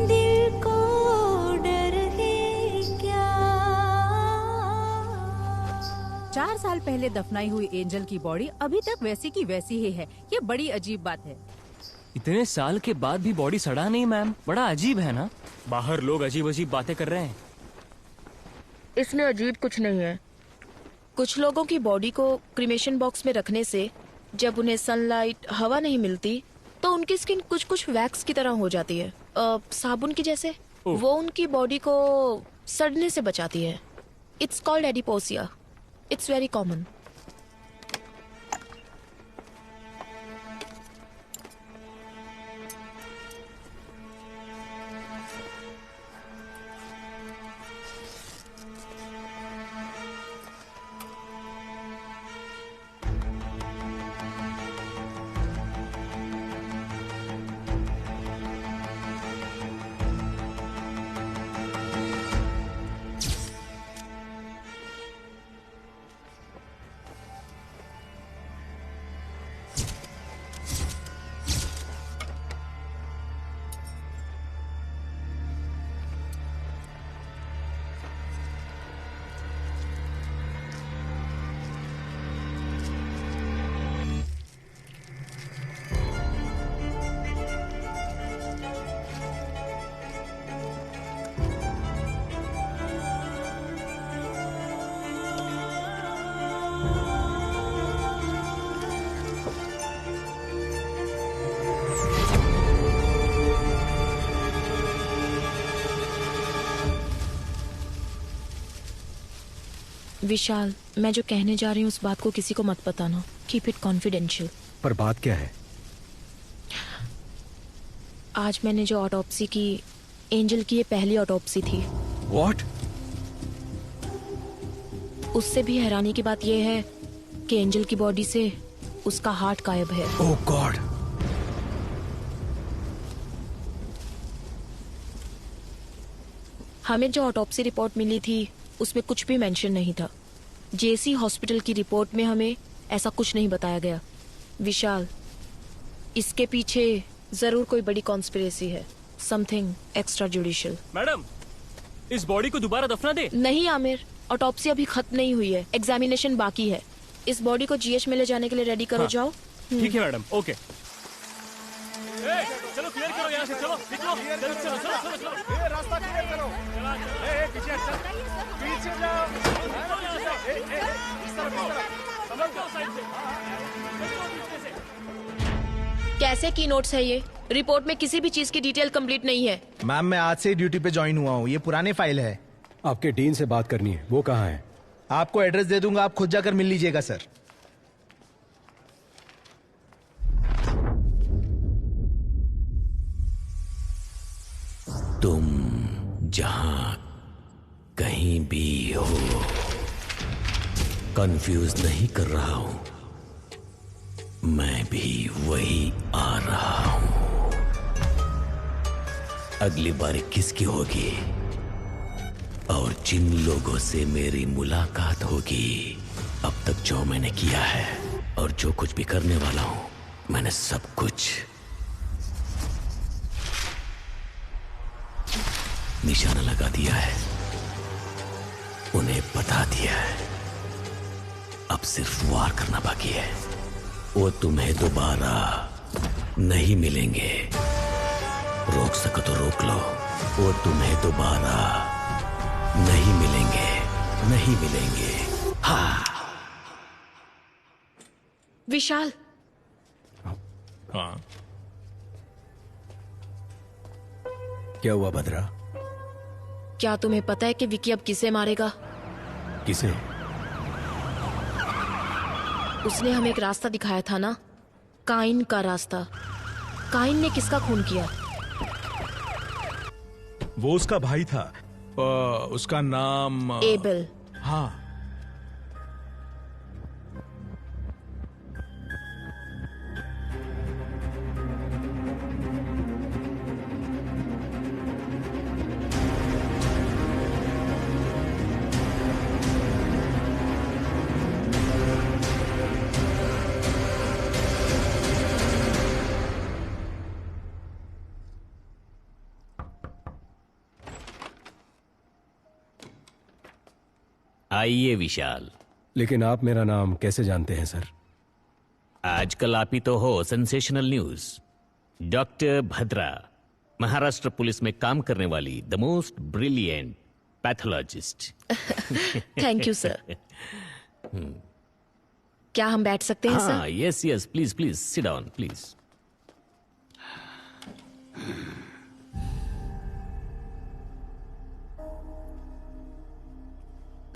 दिल को डर है क्या। 4 साल पहले दफनाई हुई एंजल की बॉडी अभी तक वैसी की वैसी ही है। ये बड़ी अजीब बात है। इतने साल के बाद भी बॉडी सड़ा नहीं मैम, बड़ा अजीब है ना। बाहर लोग अजीब अजीब बातें कर रहे हैं। इसमें अजीब कुछ नहीं है। कुछ लोगों की बॉडी को क्रीमेशन बॉक्स में रखने से जब उन्हें सनलाइट, हवा नहीं मिलती तो उनकी स्किन कुछ कुछ वैक्स की तरह हो जाती है, साबुन की जैसे। वो उनकी बॉडी को सड़ने से बचाती है। It's called adipocere. It's very common. Vishal, मैं जो कहने जा रही हूँ उस बात को किसी को मत बताना। Keep it confidential. पर बात क्या है? आज मैंने जो ऑटोप्सी की, एंजल की ये पहली ऑटोप्सी थी। व्हाट? उससे भी हैरानी की बात यह है कि एंजल की बॉडी से उसका हार्ट गायब है। ओह गॉड। हमें जो ऑटोप्सी रिपोर्ट मिली थी उसमें कुछ भी मेंशन नहीं था। जेसी हॉस्पिटल की रिपोर्ट में हमें ऐसा कुछ नहीं बताया गया। विशाल, इसके पीछे जरूर कोई बड़ी कॉन्स्पिरेसी है। Something extra judicial. मैडम, इस बॉडी को दोबारा दफना दे। नहीं आमिर, ऑटोप्सी अभी खत्म नहीं हुई है, एग्जामिनेशन बाकी है। इस बॉडी को जीएच में ले जाने के लिए रेडी करो। हाँ। जाओ। ठीक है मैडम, ओके। चलो क्लियर करो यहाँ से, चलो निकलो, चलो चलो चलो चलो। रास्ता क्लियर करो। पीछे हट, पीछे जाओ। इस तरफ समझ जाओ साइड से। कैसे की नोट्स है ये? रिपोर्ट में किसी भी चीज की डिटेल कंप्लीट नहीं है। मैम, मैं आज से ही ड्यूटी पे ज्वाइन हुआ हूँ। ये पुराने फाइल है। आपके डीन से बात करनी है, वो कहाँ है? आपको एड्रेस दे दूंगा, आप खुद जाकर मिल लीजिएगा सर। तुम जहां कहीं भी हो, कंफ्यूज नहीं कर रहा हूं। मैं भी वही आ रहा हूं। अगली बारी किसकी होगी और जिन लोगों से मेरी मुलाकात होगी, अब तक जो मैंने किया है और जो कुछ भी करने वाला हूं, मैंने सब कुछ निशाना लगा दिया है, उन्हें बता दिया है। अब सिर्फ वार करना बाकी है। वो तुम्हें दोबारा नहीं मिलेंगे। रोक सको तो रोक लो। वो तुम्हें दोबारा नहीं मिलेंगे, नहीं मिलेंगे। हाँ। विशाल। हाँ। क्या हुआ भद्रा? क्या तुम्हें पता है कि विकी अब किसे मारेगा? किसे? उसने हमें एक रास्ता दिखाया था ना, काइन का रास्ता। काइन ने किसका खून किया? वो उसका भाई था। उसका नाम एबल। हाँ। आइए विशाल। लेकिन आप मेरा नाम कैसे जानते हैं सर? आजकल आप ही तो हो sensational news. Doctor Bhadra, Maharashtra police में काम करने वाली the most brilliant pathologist. Thank you sir. क्या हम बैठ सकते हैं हाँ, sir? Yes yes, please please sit down please.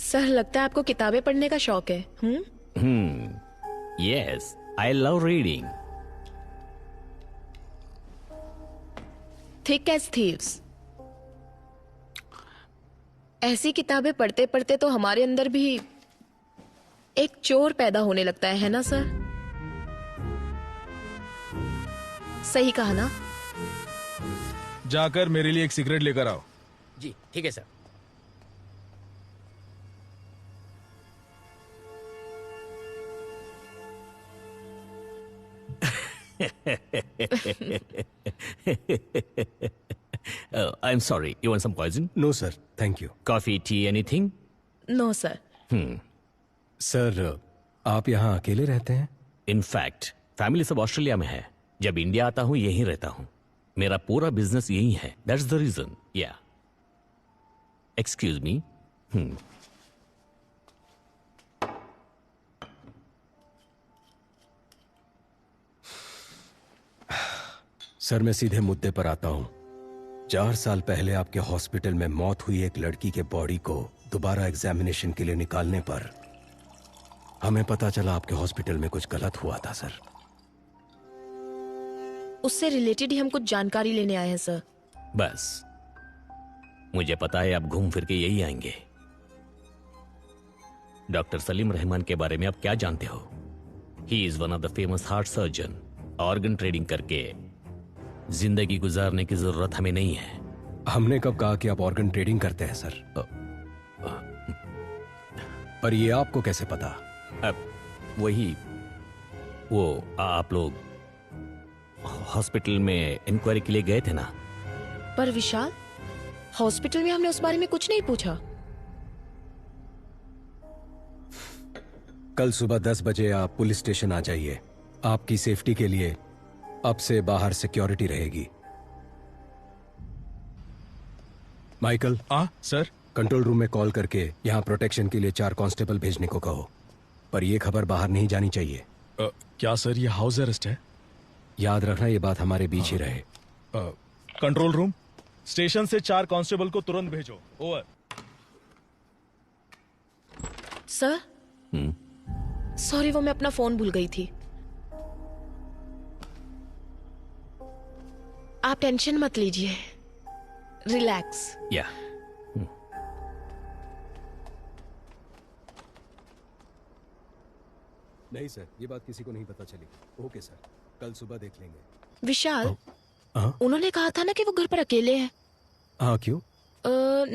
Sir लगता है आपको किताबें पढ़ने का शौक है। Yes, I love reading. Thick as thieves. ऐसी किताबें पढ़ते पढ़ते तो हमारे अंदर भी एक चोर पैदा होने लगता है ना सर? सही कहा ना? जाकर मेरे लिए एक सिगरेट लेकर आओ। जी ठीक है sir. I'm sorry, you want some poison? No sir, thank you. Coffee, tea, anything? No sir. Sir, आप यहाँ अकेले रहते हैं? In fact, फैमिली सब ऑस्ट्रेलिया में है। जब इंडिया आता हूँ यहीं रहता हूँ। मेरा पूरा बिजनेस यही है। That's the reason. Yeah. Excuse me. Sir, मैं सीधे मुद्दे पर आता हूँ। 4 साल पहले आपके हॉस्पिटल में मौत हुई एक लड़की के बॉडी को दोबारा एग्जामिनेशन के लिए निकालने पर हमें पता चला आपके हॉस्पिटल में कुछ गलत हुआ था सर। उससे रिलेटेड ही हम कुछ जानकारी लेने आए हैं सर। बस मुझे पता है आप घूम फिर के यही आएंगे। डॉक्टर सलीम रहमान के बारे में आप क्या जानते हो? He is one of the famous heart surgeon. Organ trading करके जिंदगी गुजारने की जरूरत हमें नहीं है। हमने कब कहा कि आप ऑर्गन ट्रेडिंग करते हैं सर? पर ये आपको कैसे पता? वही वो आप लोग हॉस्पिटल में इंक्वायरी के लिए गए थे ना? पर विशाल, हॉस्पिटल में हमने उस बारे में कुछ नहीं पूछा। कल सुबह 10 बजे आप पुलिस स्टेशन आ जाइए। आपकी सेफ्टी के लिए अब से बाहर सिक्योरिटी रहेगी। माइकल। सर। कंट्रोल रूम में कॉल करके यहाँ प्रोटेक्शन के लिए 4 कांस्टेबल भेजने को कहो। पर यह खबर बाहर नहीं जानी चाहिए। क्या सर, ये हाउस अरेस्ट है? याद रखना, ये बात हमारे बीच ही रहे। कंट्रोल रूम, स्टेशन से 4 कांस्टेबल को तुरंत भेजो। ओवर। सर, सॉरी, वो मैं अपना फोन भूल गई थी। आप टेंशन मत लीजिए, रिलैक्स। या नहीं सर, ये बात किसी को नहीं पता चली। ओके सर, कल सुबह देख लेंगे। विशाल, उन्होंने कहा था ना कि वो घर पर अकेले हैं। हाँ, क्यों?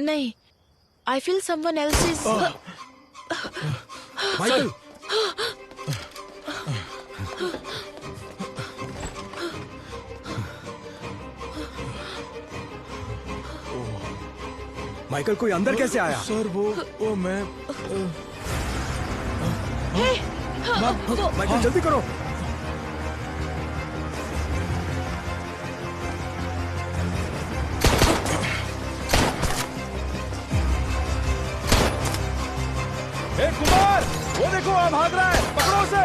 नहीं, I feel someone else is. Michael, Michael, कोई अंदर कैसे आया? सर वो मैं माइकल, जल्दी करो। कुमार, वो देखो वहां भाग रहा है, पकड़ो उसे।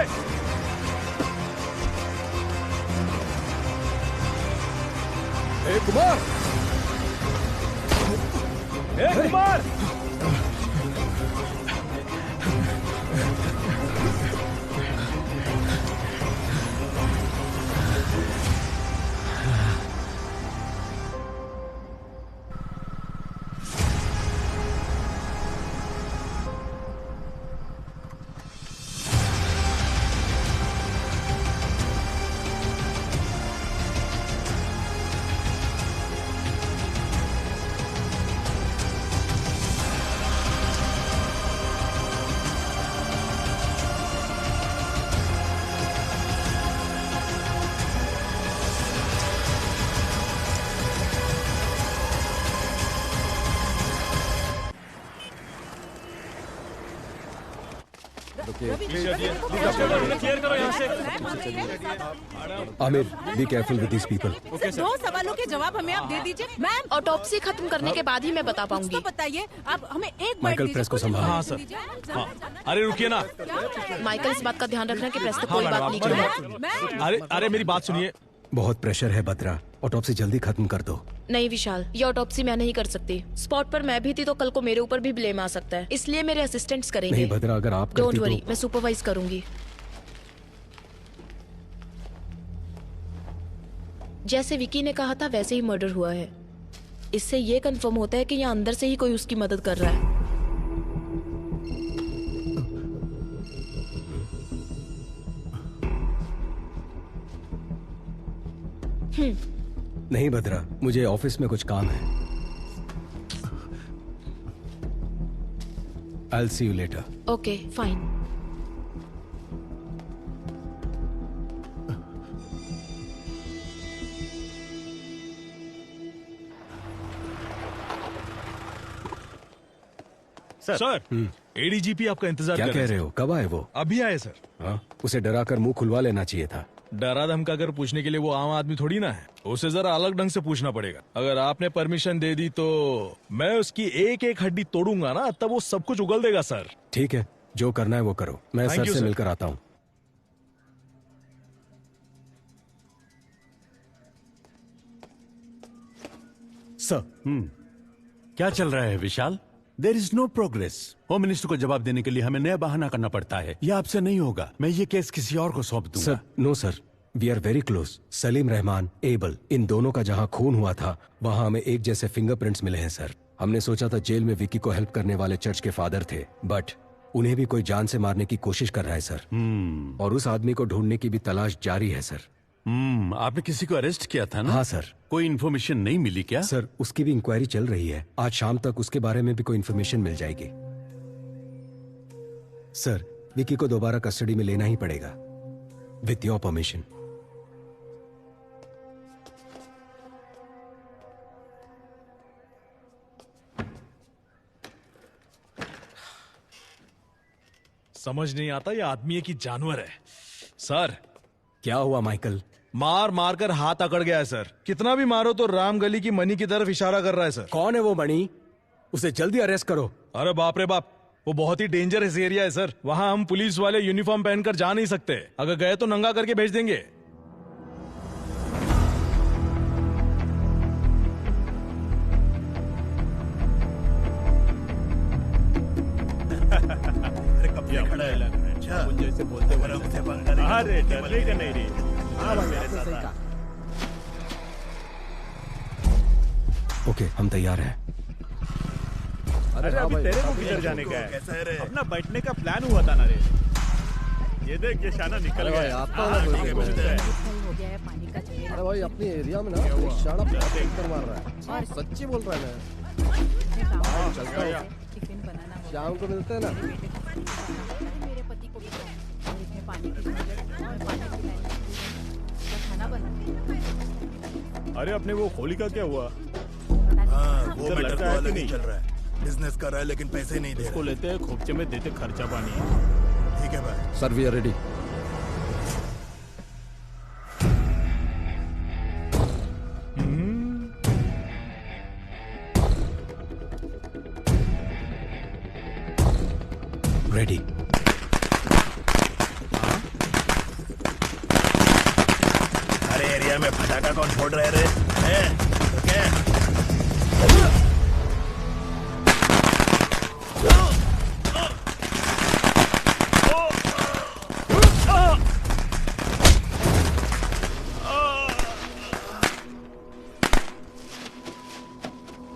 कुमार, कुमार। क्लियर करो यहाँ से। Aamir, be careful with these people. दो सवालों के जवाब हमें आप दे दीजिए। मैम, ऑटोप्सी खत्म करने के बाद ही मैं बता पाऊंगी। उसको बताइए, आप हमें एक माइकल, प्रेस को संभाल। हाँ सर। हाँ। अरे रुकिए ना। माइकल, इस बात का ध्यान रखना कि प्रेस तक कोई बात नहीं करेगा। अरे अरे मेरी बात सुनिए। बहुत प्रेशर है बद्रा, ऑटोप्सी जल्दी खत्म कर दो। नहीं विशाल, ये ऑटोप्सी मैं नहीं कर सकती। स्पॉट पर मैं भी थी तो कल को मेरे ऊपर भी ब्लेम आ सकता है, इसलिए मेरे असिस्टेंट्स करेंगे। नहीं भद्रा, अगर आप डोंट करती वरी, तो... मैं सुपरवाइज करूंगी। जैसे विकी ने कहा था वैसे ही मर्डर हुआ है। इससे ये कंफर्म होता है कि यहाँ अंदर से ही कोई उसकी मदद कर रहा है। नहीं भद्रा, मुझे ऑफिस में कुछ काम है। I'll see you later. Okay fine. Sir, ADGP आपका इंतजार क्या कर कह रहे हो? कब आए वो? अभी आए सर। हाँ, उसे डरा कर मुंह खुलवा लेना चाहिए था। डरा धमका कर पूछने के लिए वो आम आदमी थोड़ी ना है, उसे जरा अलग ढंग से पूछना पड़ेगा। अगर आपने परमिशन दे दी तो मैं उसकी एक एक हड्डी तोड़ूंगा ना, तब वो सब कुछ उगल देगा सर। ठीक है, जो करना है वो करो। मैं Thank सर you, से sir. मिलकर आता हूँ। सर, क्या चल रहा है Vishal? There is no progress. Home minister को जवाब देने के लिए हमें नया बहाना करना पड़ता है। यह आपसे नहीं होगा। मैं ये केस किसी और को सौंप दूंगा। Sir, no sir, we are very close. Salim Rahman, Abel, इन दोनों का जहाँ खून हुआ था वहाँ हमें एक जैसे फिंगरप्रिंट्स मिले हैं सर। हमने सोचा था जेल में विकी को हेल्प करने वाले चर्च के फादर थे, बट उन्हें भी कोई जान से मारने की कोशिश कर रहा है सर। और उस आदमी को ढूंढने की भी तलाश जारी है सर। आपने किसी को अरेस्ट किया था ना? हाँ सर। कोई इन्फॉर्मेशन नहीं मिली क्या? सर, उसकी भी इंक्वायरी चल रही है। आज शाम तक उसके बारे में भी कोई इन्फॉर्मेशन मिल जाएगी। सर, विकी को दोबारा कस्टडी में लेना ही पड़ेगा, विथ योर परमिशन। समझ नहीं आता ये आदमी है कि जानवर है। सर, क्या हुआ माइकल? मार मार कर हाथ अकड़ गया है सर। कितना भी मारो तो राम गली की मनी की तरफ इशारा कर रहा है सर। कौन है वो मणि? उसे जल्दी अरेस्ट करो। अरे बाप रे बाप, वो बहुत ही डेंजरस एरिया है सर। वहाँ हम पुलिस वाले यूनिफॉर्म पहनकर जा नहीं सकते। अगर गए तो नंगा करके भेज देंगे। अरे कब से खड़ा है? अच्छा, जैसे बोलते हो हमसे पंगा नहीं। अरे डरने का नहीं रे। हाँ भाई, आपने सही कहा। ओके, हम तैयार हैं। अरे अभी तेरे को किधर जाने का है? कैसा है रे? अपना बैठने का प्लान हुआ था ना रे। ये देख, ये शाना निकल गया। अरे भाई, अपने एरिया में ना शाना कर मार रहा है। और सच्ची बोल रहा है मैं। चलता हूँ, शाम को मिलते हैं ना। मेरे पति को भी इसमें पानी की खाना बना। अरे अपने वो होली का क्या हुआ? हाँ, वो मैटर तो अलग नहीं चल रहा है। बिजनेस कर रहा है लेकिन पैसे नहीं दे रहा। उसको लेते हैं, खोपचे में देते, खर्चा पानी। ठीक है भाई। Sir, we are ready. Ready. अरे एरिया में फटाका कौन फोड़ रहे रे? क्या?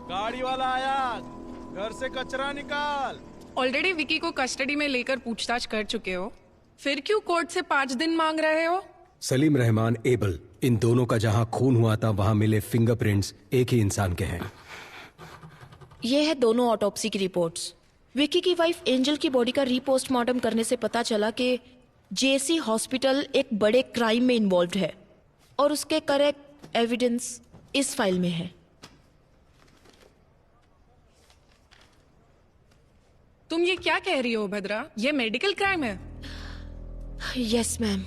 गाड़ी वाला आया, घर से कचरा निकाल। ऑलरेडी विकी को कस्टडी में लेकर पूछताछ कर चुके हो, फिर क्यों कोर्ट से 5 दिन मांग रहे हो? सलीम रहमान, एबल, इन दोनों का जहां खून हुआ था वहां मिले फिंगरप्रिंट्स एक ही इंसान के हैं। ये है दोनों ऑटोप्सी की रिपोर्ट्स। विकी की वाइफ एंजल की बॉडी का रीपोस्टमार्टम करने से पता चला कि जेसी हॉस्पिटल एक बड़े क्राइम में इन्वॉल्व है और उसके करेक्ट एविडेंस इस फाइल में है। तुम ये क्या कह रही हो भद्रा? ये मेडिकल क्राइम है। Yes ma'am.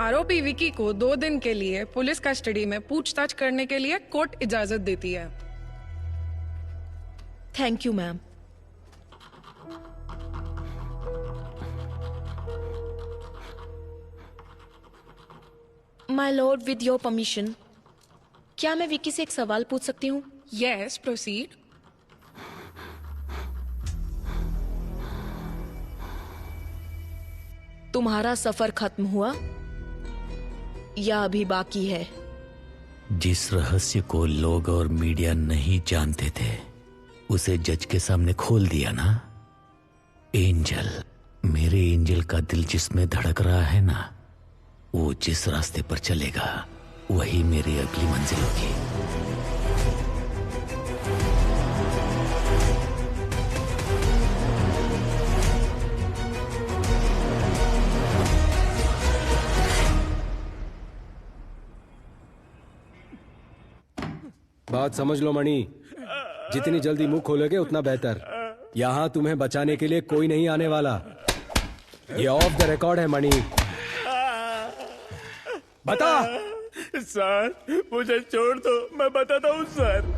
आरोपी विकी को 2 दिन के लिए पुलिस कस्टडी में पूछताछ करने के लिए कोर्ट इजाजत देती है। Thank you ma'am. My Lord, with your permission, क्या मैं विकी से एक सवाल पूछ सकती हूँ? Yes, proceed. तुम्हारा सफर खत्म हुआ या अभी बाकी है? जिस रहस्य को लोग और मीडिया नहीं जानते थे उसे जज के सामने खोल दिया ना। एंजल, मेरे एंजल का दिल जिसमें धड़क रहा है ना, वो जिस रास्ते पर चलेगा वही मेरी अगली मंजिल होगी। बात समझ लो मणि, जितनी जल्दी मुंह खोलोगे उतना बेहतर। यहाँ तुम्हें बचाने के लिए कोई नहीं आने वाला। ये ऑफ द रिकॉर्ड है मणि। बता। सर मुझे छोड़ दो, मैं बताता हूँ सर।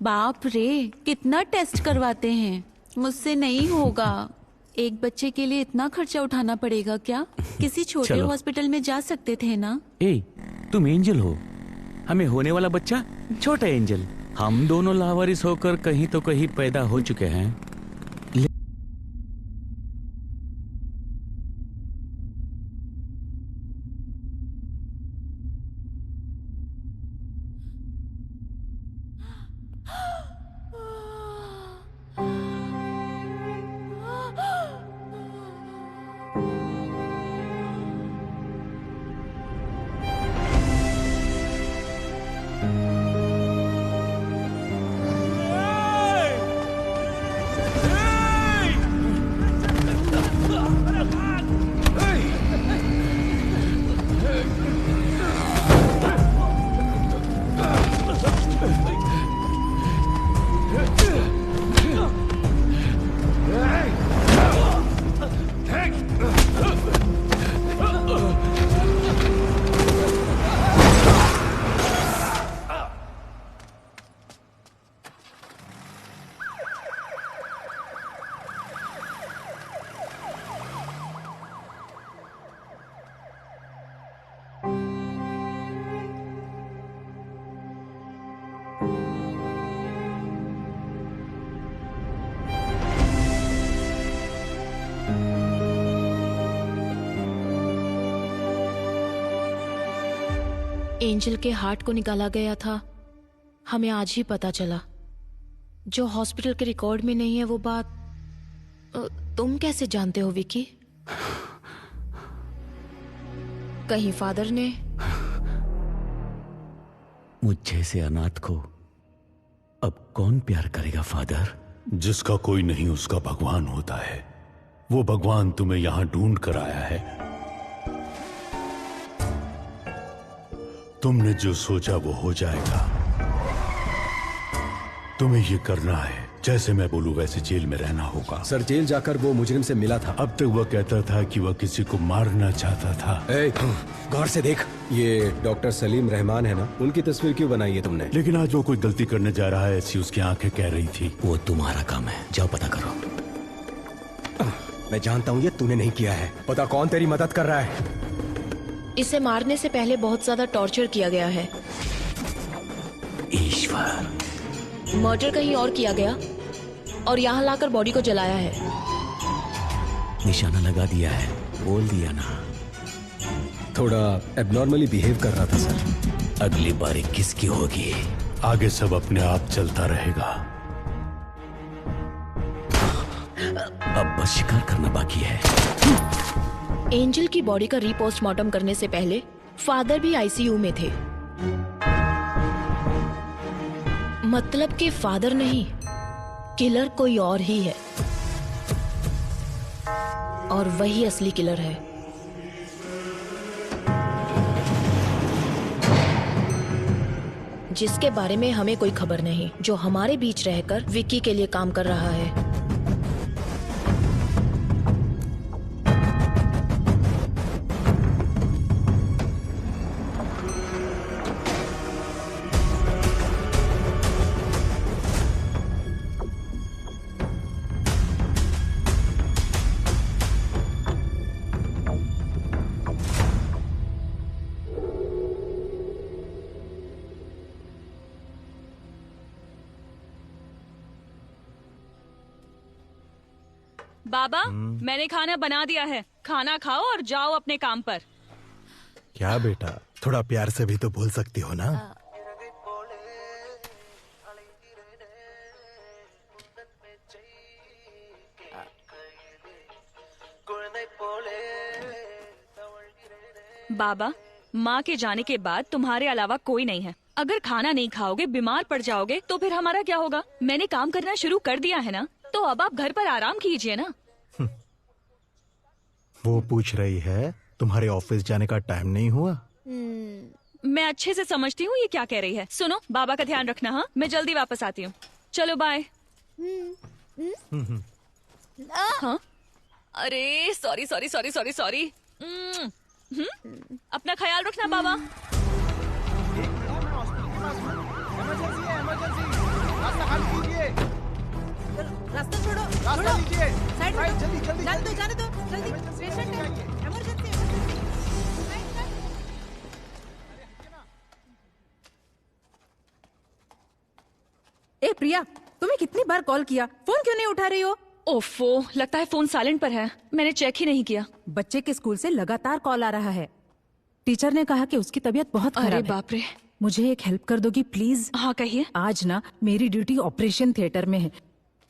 बाप रे, कितना टेस्ट करवाते हैं। मुझसे नहीं होगा। एक बच्चे के लिए इतना खर्चा उठाना पड़ेगा क्या? किसी छोटे चलो। हॉस्पिटल में जा सकते थे ना। ए, तुम एंजल हो, हमें होने वाला बच्चा छोटा एंजल। हम दोनों लावारिस होकर कहीं तो कहीं पैदा हो चुके हैं। एंजल के हार्ट को निकाला गया था, हमें आज ही पता चला। जो हॉस्पिटल के रिकॉर्ड में नहीं है वो बात तुम कैसे जानते हो विकी? कहीं फादर ने? मुझ जैसे अनाथ को अब कौन प्यार करेगा फादर? जिसका कोई नहीं उसका भगवान होता है। वो भगवान तुम्हें यहां ढूंढ कर आया है। तुमने जो सोचा वो हो जाएगा। तुम्हें ये करना है, जैसे मैं बोलूं वैसे जेल में रहना होगा। सर, जेल जाकर वो मुजरिम से मिला था। अब तक वह कहता था कि वह किसी को मारना चाहता था। गौर से देख, ये डॉक्टर सलीम रहमान है ना, उनकी तस्वीर क्यों बनाई है तुमने? लेकिन आज वो कोई गलती करने जा रहा है, ऐसी उसकी आंखें कह रही थी। वो तुम्हारा काम है, जाओ पता करो। मैं जानता हूँ ये तूने नहीं किया है। पता कौन तेरी मदद कर रहा है? इसे मारने से पहले बहुत ज्यादा टॉर्चर किया गया है। ईश्वर, मर्डर कहीं और किया गया और यहाँ लाकर बॉडी को जलाया है। निशाना लगा दिया है, बोल दिया ना। थोड़ा एबनॉर्मली बिहेव कर रहा था सर। अगली बारी किसकी होगी? आगे सब अपने आप चलता रहेगा। अब बस शिकार करना बाकी है। एंजल की बॉडी का रीपोस्टमार्टम करने से पहले फादर भी आईसीयू में थे। मतलब कि फादर नहीं, किलर कोई और ही है, और वही असली किलर है। जिसके बारे में हमें कोई खबर नहीं, जो हमारे बीच रहकर विक्की के लिए काम कर रहा है। बाबा, मैंने खाना बना दिया है, खाना खाओ और जाओ अपने काम पर। क्या बेटा, थोड़ा प्यार से भी तो बोल सकती हो ना। बाबा, माँ के जाने के बाद तुम्हारे अलावा कोई नहीं है। अगर खाना नहीं खाओगे, बीमार पड़ जाओगे, तो फिर हमारा क्या होगा? मैंने काम करना शुरू कर दिया है ना, तो अब आप घर पर आराम कीजिए ना। वो पूछ रही है तुम्हारे ऑफिस जाने का टाइम नहीं हुआ? मैं अच्छे से समझती हूँ ये क्या कह रही है। सुनो, बाबा का ध्यान रखना। हाँ, मैं जल्दी वापस आती हूँ। चलो बाय। हाँ, अरे sorry sorry sorry sorry sorry. अपना ख्याल रखना बाबा। रास्ता छोड़ो, रास्ता लीजिए, साइड में जल्दी जल्दी जाने दो, जाने दो, जल्दी, पेशेंट है, इमरजेंसी। ए प्रिया, तुम्हें कितनी बार कॉल किया, फोन क्यों नहीं उठा रही हो? ओफो, लगता है फोन साइलेंट पर है, मैंने चेक ही नहीं किया। बच्चे के स्कूल से लगातार कॉल आ रहा है। टीचर ने कहा कि उसकी तबीयत बहुत खराब है। अरे बाप रे। मुझे एक हेल्प कर दोगी प्लीज? हाँ कहिए। आज ना मेरी ड्यूटी ऑपरेशन थिएटर में है,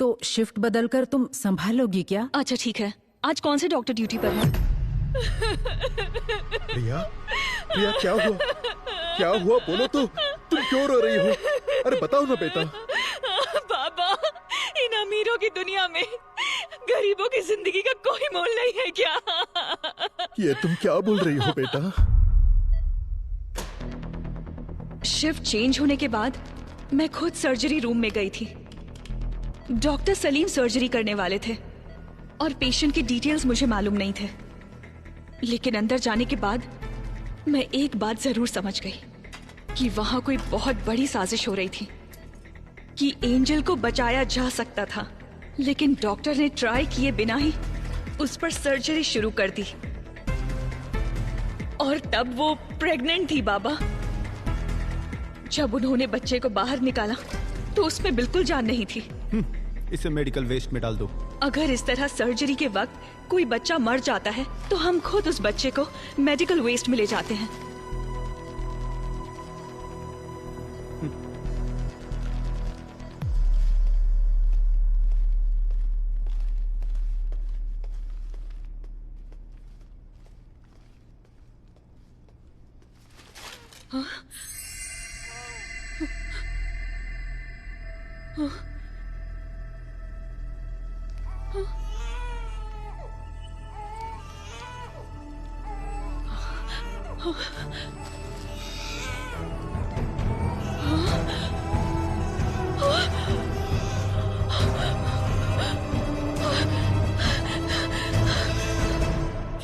तो शिफ्ट बदलकर तुम संभालोगी क्या? अच्छा ठीक है। आज कौन से डॉक्टर ड्यूटी पर है? प्रिया, प्रिया क्या हुआ? क्या हुआ बोलो तो, तुम क्यों रो रही हो? अरे बताओ ना बेटा। बाबा, इन अमीरों की दुनिया में गरीबों की जिंदगी का कोई मोल नहीं है क्या? ये तुम क्या बोल रही हो बेटा? शिफ्ट चेंज होने के बाद मैं खुद सर्जरी रूम में गई थी। डॉक्टर सलीम सर्जरी करने वाले थे और पेशेंट की डिटेल्स मुझे मालूम नहीं थे, लेकिन अंदर जाने के बाद मैं एक बात जरूर समझ गई कि वहां कोई बहुत बड़ी साजिश हो रही थी, कि एंजल को बचाया जा सकता था, लेकिन डॉक्टर ने ट्राई किए बिना ही उस पर सर्जरी शुरू कर दी। और तब वो प्रेग्नेंट थी बाबा। जब उन्होंने बच्चे को बाहर निकाला तो उसमें बिल्कुल जान नहीं थी। इसे मेडिकल वेस्ट में डाल दो। अगर इस तरह सर्जरी के वक्त कोई बच्चा मर जाता है तो हम खुद उस बच्चे को मेडिकल वेस्ट में ले जाते हैं।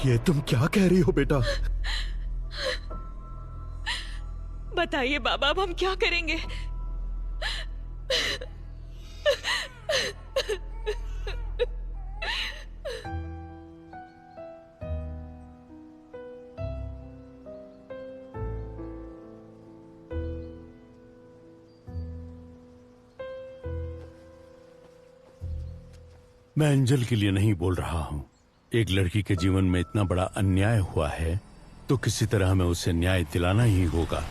ये तुम क्या कह रही हो बेटा? बताइए बाबा, अब हम क्या करेंगे? मैं अंजल के लिए नहीं बोल रहा हूं। एक लड़की के जीवन में इतना बड़ा अन्याय हुआ है तो किसी तरह हमें उसे न्याय दिलाना ही होगा।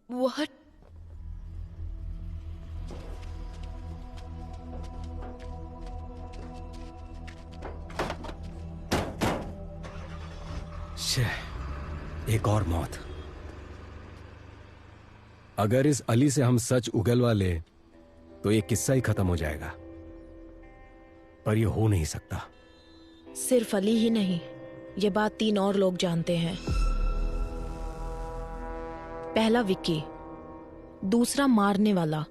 What? एक और मौत। अगर इस अली से हम सच उगलवा ले तो ये किस्सा ही खत्म हो जाएगा, पर ये हो नहीं सकता। सिर्फ अली ही नहीं, ये बात 3 और लोग जानते हैं। पहला विक्की, दूसरा मारने वाला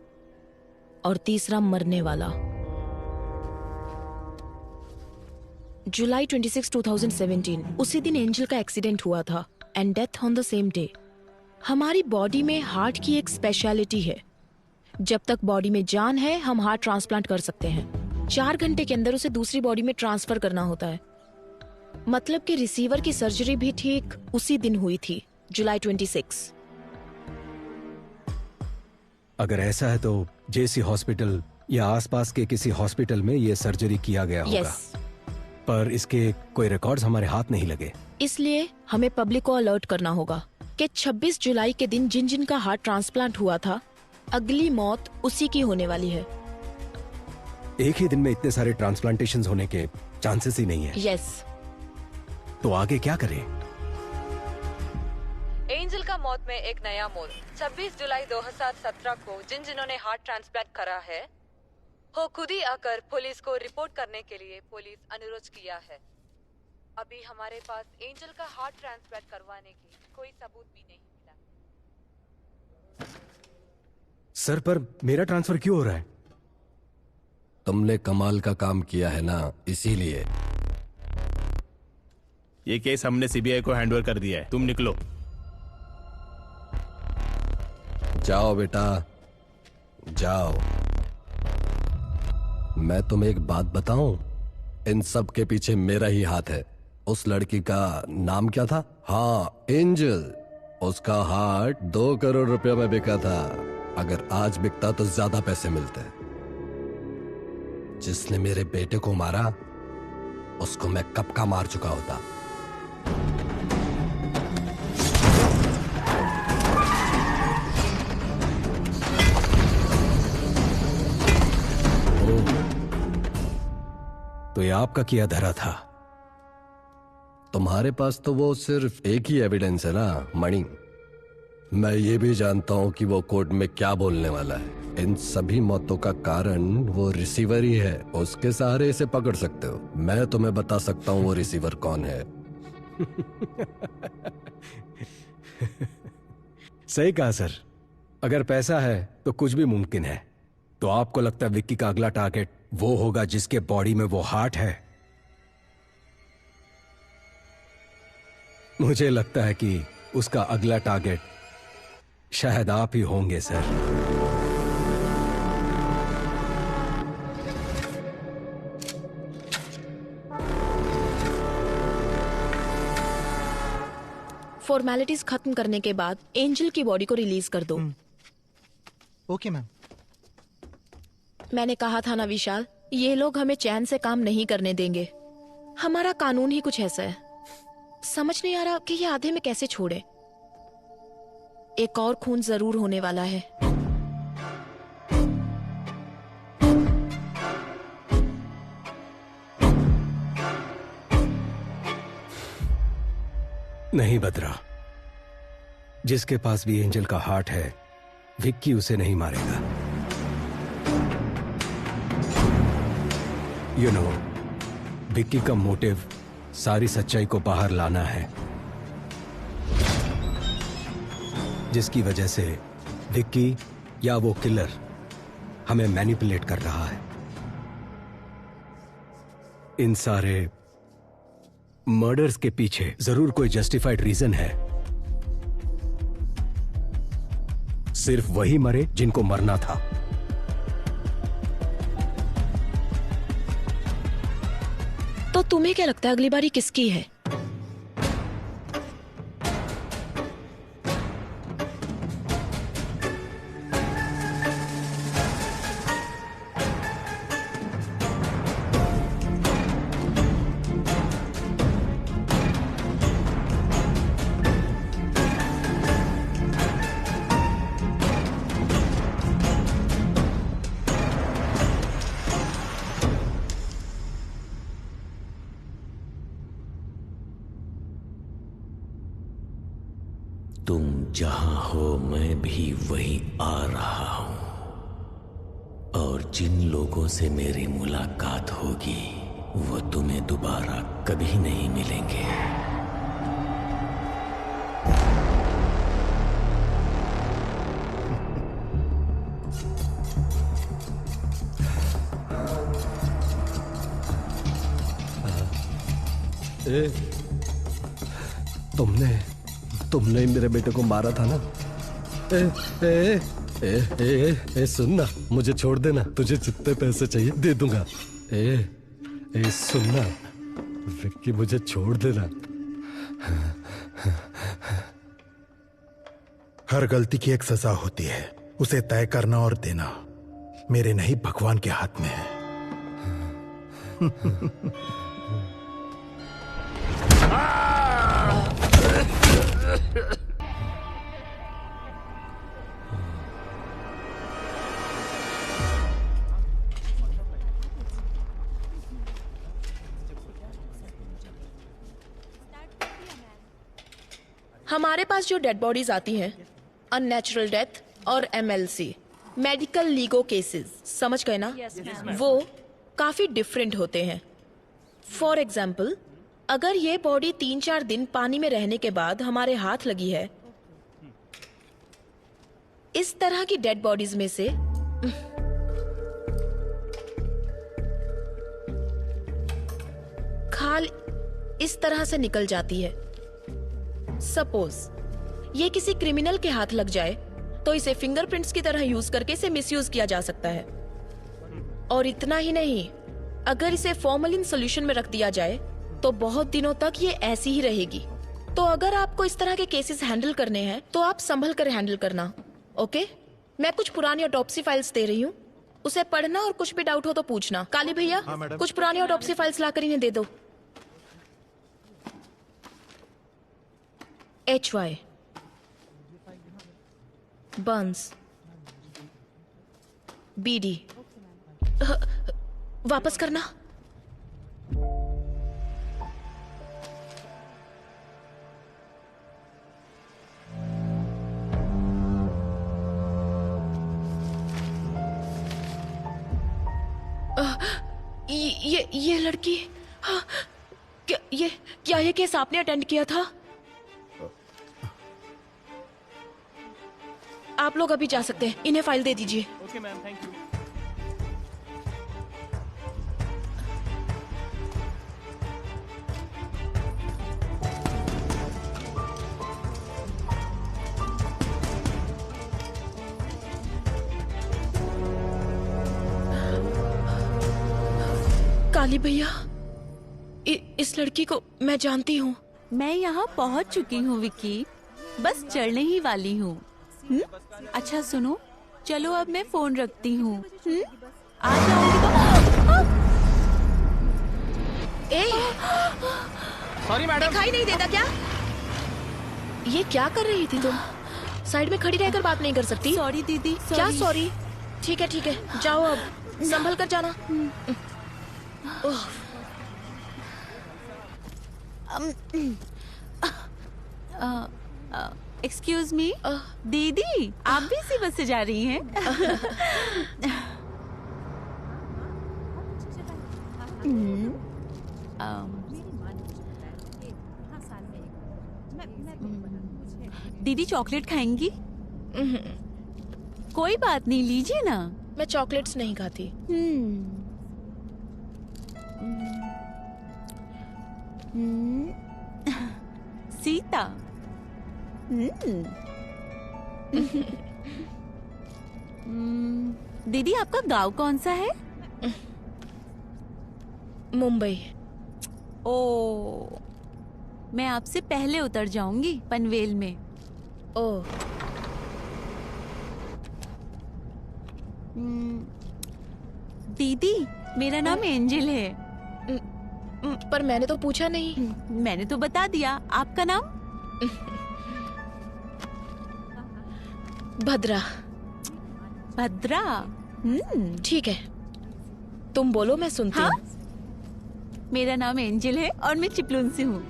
और तीसरा मरने वाला। जुलाई 26, 2017 उसी दिन एंजल का एक्सीडेंट हुआ था and death on the same day. हमारी बॉडी में हार्ट की एक स्पेशलिटी है, जब तक बॉडी में जान है हम हार्ट ट्रांसप्लांट कर सकते हैं। 4 घंटे के अंदर उसे दूसरी बॉडी में ट्रांसफर करना होता है। मतलब कि रिसीवर की सर्जरी भी ठीक उसी दिन हुई थी, जुलाई 26। अगर ऐसा है तो जेसी हॉस्पिटल या आसपास के किसी हॉस्पिटल में ये सर्जरी किया गया होगा। Yes. पर इसके कोई रिकॉर्ड्स हमारे हाथ नहीं लगे। इसलिए हमें पब्लिक को अलर्ट करना होगा कि 26 जुलाई के दिन जिन जिन का हार्ट ट्रांसप्लांट हुआ था, अगली मौत उसी की होने वाली है। एक ही दिन में इतने सारे ट्रांसप्लांटेशंस होने के चांसेस ही नहीं है। यस। तो आगे क्या करें? एंजल का मौत में एक नया मोड़। 26 जुलाई 2017 को जिन जिन्होंने हार्ट ट्रांसप्लांट करा है वो खुद ही आकर पुलिस को रिपोर्ट करने के लिए पुलिस अनुरोध किया है। अभी हमारे पास एंजल का हार्ट ट्रांसप्लांट करवाने की कोई सबूत भी नहीं मिला। सर, पर मेरा ट्रांसफर क्यों हो रहा है? तुमने कमाल का काम किया है ना, इसीलिए। ये केस हमने सीबीआई को हैंडओवर कर दिया है, तुम निकलो। जाओ बेटा, जाओ। मैं तुम्हें एक बात बताऊं, इन सब के पीछे मेरा ही हाथ है। उस लड़की का नाम क्या था? हाँ, एंजल। उसका हार्ट 2 करोड़ रुपए में बिका था। अगर आज बिकता तो ज्यादा पैसे मिलते। जिसने मेरे बेटे को मारा उसको मैं कब का मार चुका होता। तो ये आपका किया धरा था। तुम्हारे पास तो वो सिर्फ एक ही एविडेंस है ना, मणि। मैं ये भी जानता हूं कि वो कोर्ट में क्या बोलने वाला है। इन सभी मौतों का कारण वो रिसीवर ही है। उसके सहारे इसे पकड़ सकते हो। मैं तुम्हें बता सकता हूं वो रिसीवर कौन है। सही कहा सर। अगर पैसा है तो कुछ भी मुमकिन है। तो आपको लगता है विक्की का अगला टारगेट वो होगा जिसके बॉडी में वो हार्ट है? मुझे लगता है कि उसका अगला टारगेट शायद आप ही होंगे सर। फॉर्मेलिटीज खत्म करने के बाद एंजल की बॉडी को रिलीज कर दो। Okay ma'am. मैंने कहा था ना विशाल, ये लोग हमें चैन से काम नहीं करने देंगे। हमारा कानून ही कुछ ऐसा है। समझ नहीं आ रहा कि ये आधे में कैसे छोड़े। एक और खून जरूर होने वाला है। नहीं बदरा, जिसके पास भी एंजल का हार्ट है, विक्की उसे नहीं मारेगा। यू नो, विक्की का मोटिव सारी सच्चाई को बाहर लाना है, जिसकी वजह से विक्की या वो किलर हमें मैनिपुलेट कर रहा है। इन सारे मर्डर्स के पीछे जरूर कोई जस्टिफाइड रीजन है। सिर्फ वही मरे जिनको मरना था। तो तुम्हें क्या लगता है अगली बारी किसकी है? तुम जहां हो मैं भी वहीं आ रहा हूं, और जिन लोगों से मेरी मुलाकात होगी वो तुम्हें दोबारा कभी नहीं मिलेंगे। तुमने मेरे बेटे को मारा था ना? सुन ना, मुझे छोड़ देना, तुझे जितने पैसे चाहिए दे दूंगा। सुन ना विक्की, मुझे छोड़ देना। हर गलती की एक सजा होती है, उसे तय करना और देना मेरे नहीं भगवान के हाथ में है। हमारे पास जो डेड बॉडीज आती हैं, अननेचुरल डेथ और MLC, मेडिकल लीगो केसेस, समझ गए ना? वो काफी डिफरेंट होते हैं। फॉर एग्जाम्पल, अगर ये बॉडी 3-4 दिन पानी में रहने के बाद हमारे हाथ लगी है, इस तरह की डेड बॉडीज में से खाल इस तरह से निकल जाती है। सपोज ये किसी क्रिमिनल के हाथ लग जाए तो इसे फिंगरप्रिंट्स की तरह यूज करके इसे मिसयूज किया जा सकता है। और इतना ही नहीं, अगर इसे फॉर्मलिन सॉल्यूशन में रख दिया जाए तो बहुत दिनों तक ये ऐसी ही रहेगी। तो अगर आपको इस तरह के केसेस हैंडल करने हैं तो आप संभल कर हैंडल करना, ओके? मैं कुछ पुरानी ऑटोप्सी फाइल्स दे रही हूँ, उसे पढ़ना और कुछ भी डाउट हो तो पूछना। काली भैया, कुछ पुरानी ऑटोप्सी फाइल्स लाकर इन्हें दे दो। HY बंस BD वापस करना। ये लड़की, क्या ये केस आपने अटेंड किया था? आप लोग अभी जा सकते हैं, इन्हें फाइल दे दीजिए। Okay ma'am, thank you. Kali भैया, इस लड़की को मैं जानती हूँ। मैं यहाँ पहुँच चुकी हूँ विक्की, बस चढ़ने ही वाली हूँ। अच्छा सुनो, चलो अब मैं फोन रखती हूँ। आ जाऊंगी तो। सॉरी मैडम, दिखाई नहीं देता क्या? ये क्या कर रही थी तुम? साइड में खड़ी रहकर बात नहीं कर सकती? सॉरी दीदी। क्या सॉरी? ठीक है, जाओ अब, संभल कर जाना। एक्सक्यूज मी दीदी, आप भी इसी बस से जा रही हैं? दीदी चॉकलेट खाएंगी? कोई बात नहीं, लीजिए ना। मैं चॉकलेट्स नहीं खाती। सीता। दीदी आपका गांव कौन सा है? मुंबई। ओ, मैं आपसे पहले उतर जाऊंगी पनवेल में। ओ, दीदी मेरा नाम एंजल है। पर मैंने तो पूछा नहीं। मैंने तो बता दिया। आपका नाम? भद्रा। भद्रा? ठीक है, तुम बोलो, मैं सुनती हूँ। मेरा नाम एंजल है और मैं चिपलून से हूँ।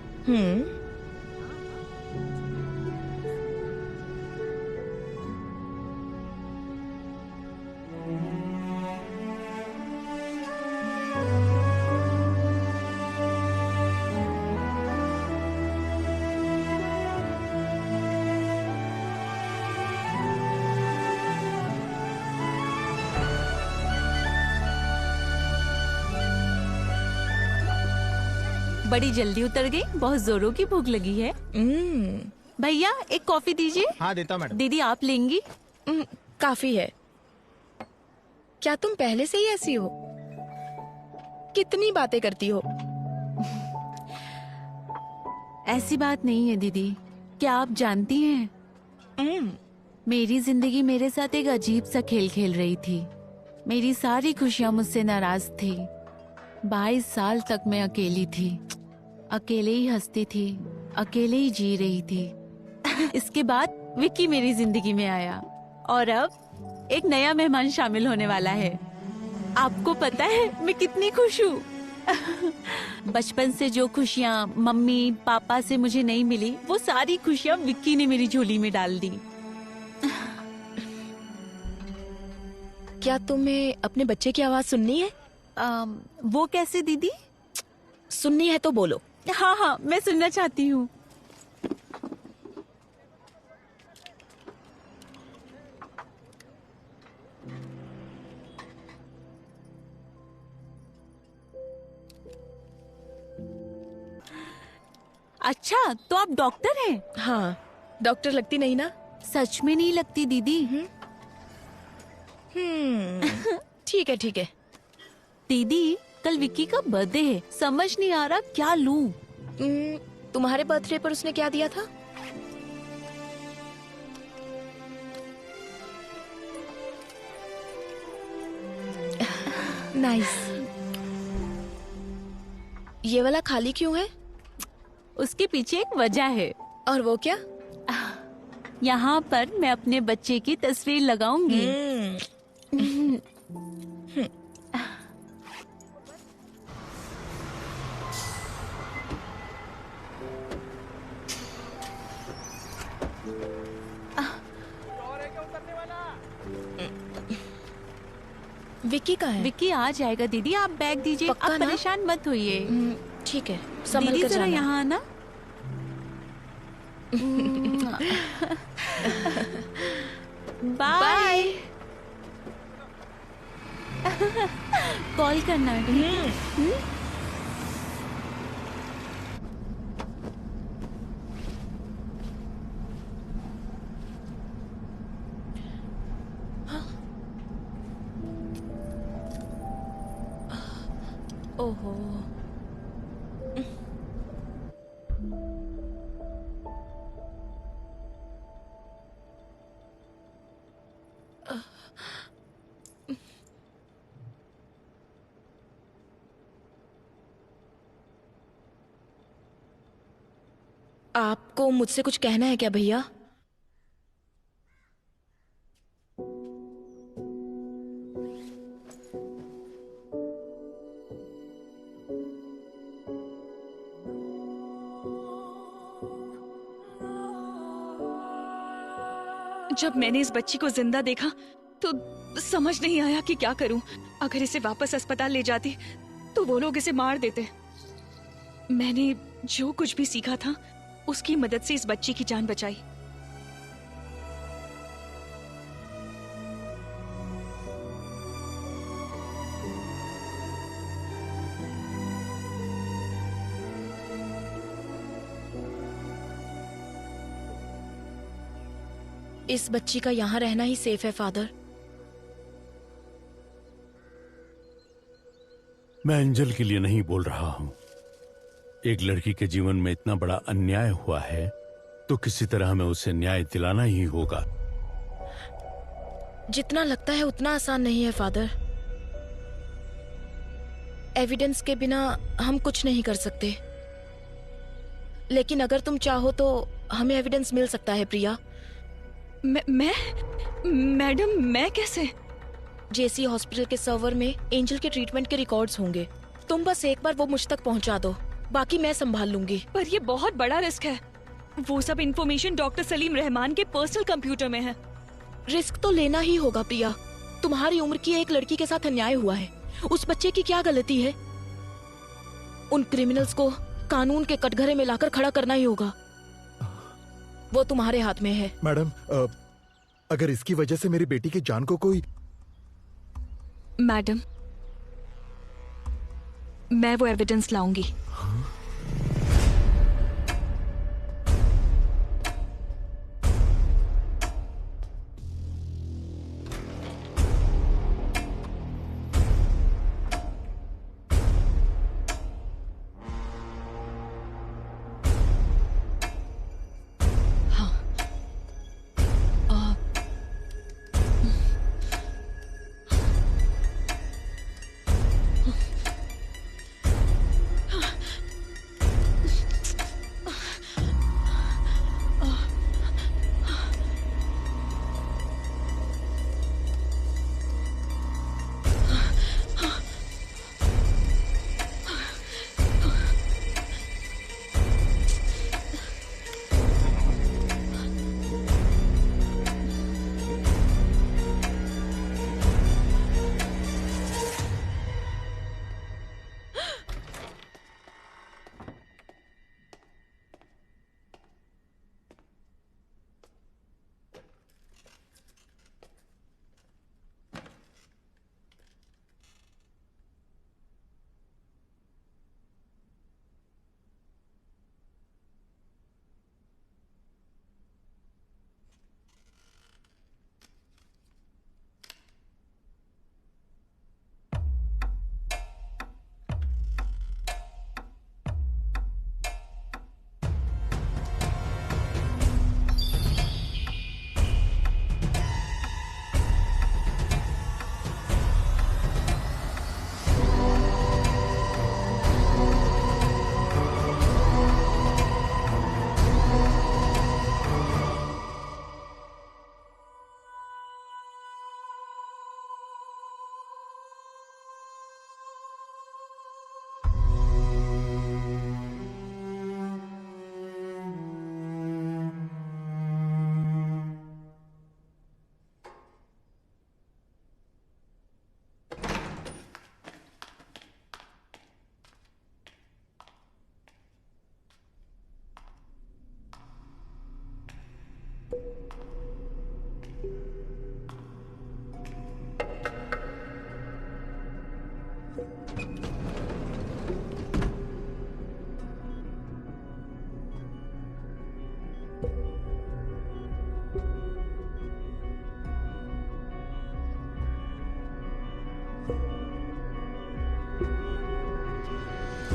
बड़ी जल्दी उतर गई, बहुत जोरों की भूख लगी है। भैया एक कॉफी दीजिए। हाँ देता हूं मैडम। दीदी आप लेंगी? काफी है। क्या तुम पहले से ही ऐसी हो? कितनी बातें करती हो? ऐसी बात नहीं है दीदी। क्या आप जानती हैं, मेरी जिंदगी मेरे साथ एक अजीब सा खेल खेल रही थी। मेरी सारी खुशियां मुझसे नाराज थी। 22 साल तक मैं अकेली थी, अकेले ही हंसती थी, अकेले ही जी रही थी। इसके बाद विक्की मेरी जिंदगी में आया और अब एक नया मेहमान शामिल होने वाला है। आपको पता है मैं कितनी खुश हूँ। बचपन से जो खुशियाँ मम्मी पापा से मुझे नहीं मिली, वो सारी खुशियाँ विक्की ने मेरी झोली में डाल दी। क्या तुम्हें अपने बच्चे की आवाज सुननी है? वो कैसे दीदी? सुननी है तो बोलो। हाँ हाँ मैं सुनना चाहती हूँ। अच्छा तो आप डॉक्टर हैं? हाँ, डॉक्टर लगती नहीं ना? सच में नहीं लगती दीदी। ठीक है ठीक है। दीदी कल विक्की का बर्थडे है, समझ नहीं आ रहा क्या लूं। तुम्हारे बर्थडे पर उसने क्या दिया था? नाइस। ये वाला खाली क्यों है? उसके पीछे एक वजह है। और वो क्या? यहाँ पर मैं अपने बच्चे की तस्वीर लगाऊंगी। विक्की कहाँ है? विक्की आ जाएगा दीदी, आप बैग दीजिए। आप परेशान मत होइए। ठीक है, संभल दीदी कर जरा जाना। यहाँ आना। बाय। कॉल करना। ओहो। आपको मुझसे कुछ कहना है क्या भैया? जब मैंने इस बच्ची को जिंदा देखा तो समझ नहीं आया कि क्या करूं। अगर इसे वापस अस्पताल ले जाती तो वो लोग इसे मार देते। मैंने जो कुछ भी सीखा था उसकी मदद से इस बच्ची की जान बचाई। इस बच्ची का यहाँ रहना ही सेफ है फादर। मैं एंजल के लिए नहीं बोल रहा हूं। एक लड़की के जीवन में इतना बड़ा अन्याय हुआ है तो किसी तरह हमें उसे न्याय दिलाना ही होगा। जितना लगता है उतना आसान नहीं है फादर। एविडेंस के बिना हम कुछ नहीं कर सकते, लेकिन अगर तुम चाहो तो हमें एविडेंस मिल सकता है प्रिया। मैडम मैं कैसे? जेसी हॉस्पिटल के सर्वर में एंजल के ट्रीटमेंट के रिकॉर्ड्स होंगे। तुम बस एक बार वो मुझ तक पहुंचा दो, बाकी मैं संभाल लूंगी। पर ये बहुत बड़ा रिस्क है। वो सब इंफॉर्मेशन डॉक्टर सलीम रहमान के पर्सनल कंप्यूटर में है। रिस्क तो लेना ही होगा प्रिया। तुम्हारी उम्र की एक लड़की के साथ अन्याय हुआ है। उस बच्चे की क्या गलती है? उन क्रिमिनल्स को कानून के कटघरे में लाकर खड़ा करना ही होगा। वो तुम्हारे हाथ में है। मैडम, अगर इसकी वजह से मेरी बेटी की जान को कोई... मैडम मैं वो एविडेंस लाऊंगी।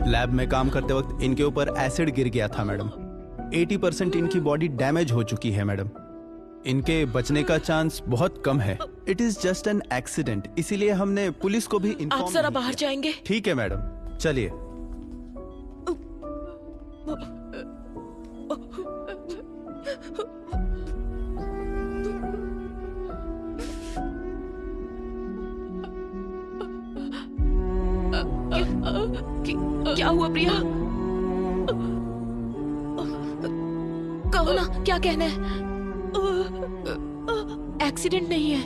लैब में काम करते वक्त इनके ऊपर एसिड गिर गया था मैडम। 80% इनकी बॉडी डैमेज हो चुकी है मैडम। इनके बचने का चांस बहुत कम है। It is just an accident, इसीलिए हमने पुलिस को भी आप इन्फॉर्म जरा बाहर जाएंगे? ठीक है मैडम, चलिए। क्या हुआ प्रिया? कहो ना, क्या कहना है? एक्सीडेंट नहीं है।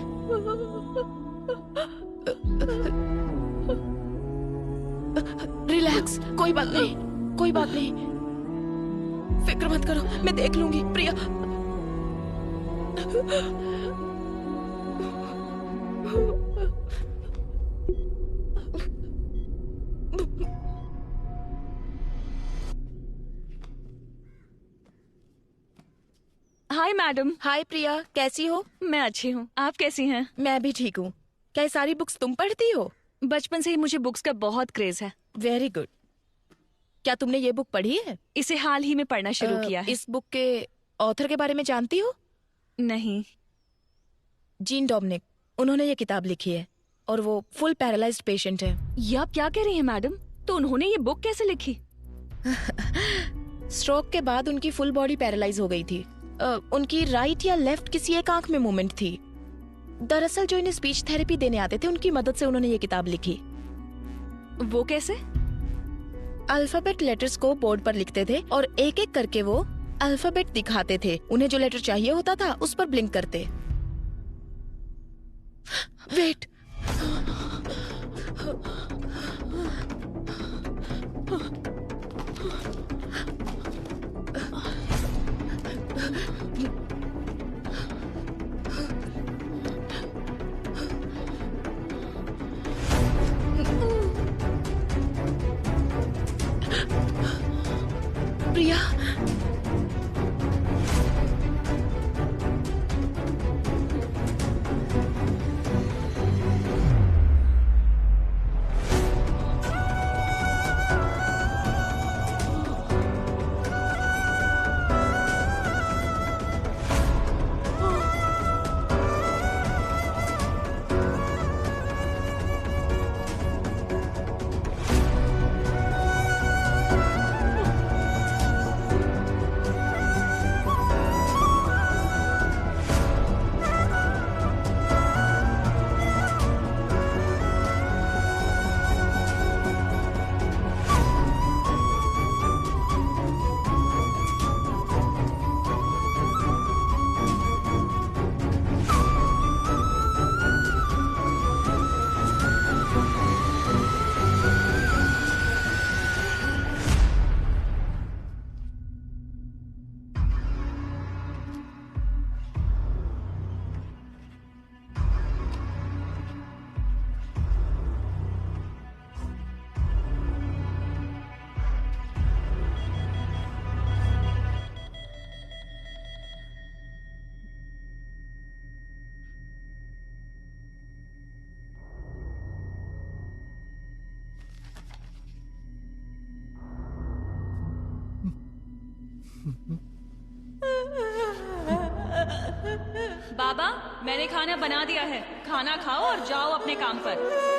रिलैक्स, कोई बात नहीं, कोई बात नहीं, फिक्र मत करो, मैं देख लूंगी प्रिया। Hi madam. हाय प्रिया, कैसी हो? मैं अच्छी हूँ, आप कैसी हैं? मैं भी ठीक हूँ। क्या ये सारी बुक्स तुम पढ़ती हो? बचपन से ही मुझे बुक्स का बहुत क्रेज है। Very good. क्या तुमने ये बुक पढ़ी है? इसे हाल ही में पढ़ना शुरू किया है। इस बुक के ऑथर के बारे में जानती हो? नहीं। जीन डोमिनिक, उन्होंने ये किताब लिखी है और वो फुल पैरालाइज्ड पेशेंट है। ये आप क्या कह रही हैं मैडम? तो उन्होंने ये बुक कैसे लिखी? स्ट्रोक के बाद उनकी फुल बॉडी पैरालाइज हो गई थी। उनकी राइट या लेफ्ट किसी एक आंख में मूवमेंट थी। दरअसल जो इन्हें स्पीच थेरेपी देने आते थे, उनकी मदद से उन्होंने ये किताब लिखी। वो कैसे? अल्फाबेट लेटर्स को बोर्ड पर लिखते थे और एक एक करके वो अल्फाबेट दिखाते थे। उन्हें जो लेटर चाहिए होता था उस पर ब्लिंक करते। वेट, प्रिया, बाबा, मैंने खाना बना दिया है। खाना खाओ और जाओ अपने काम पर।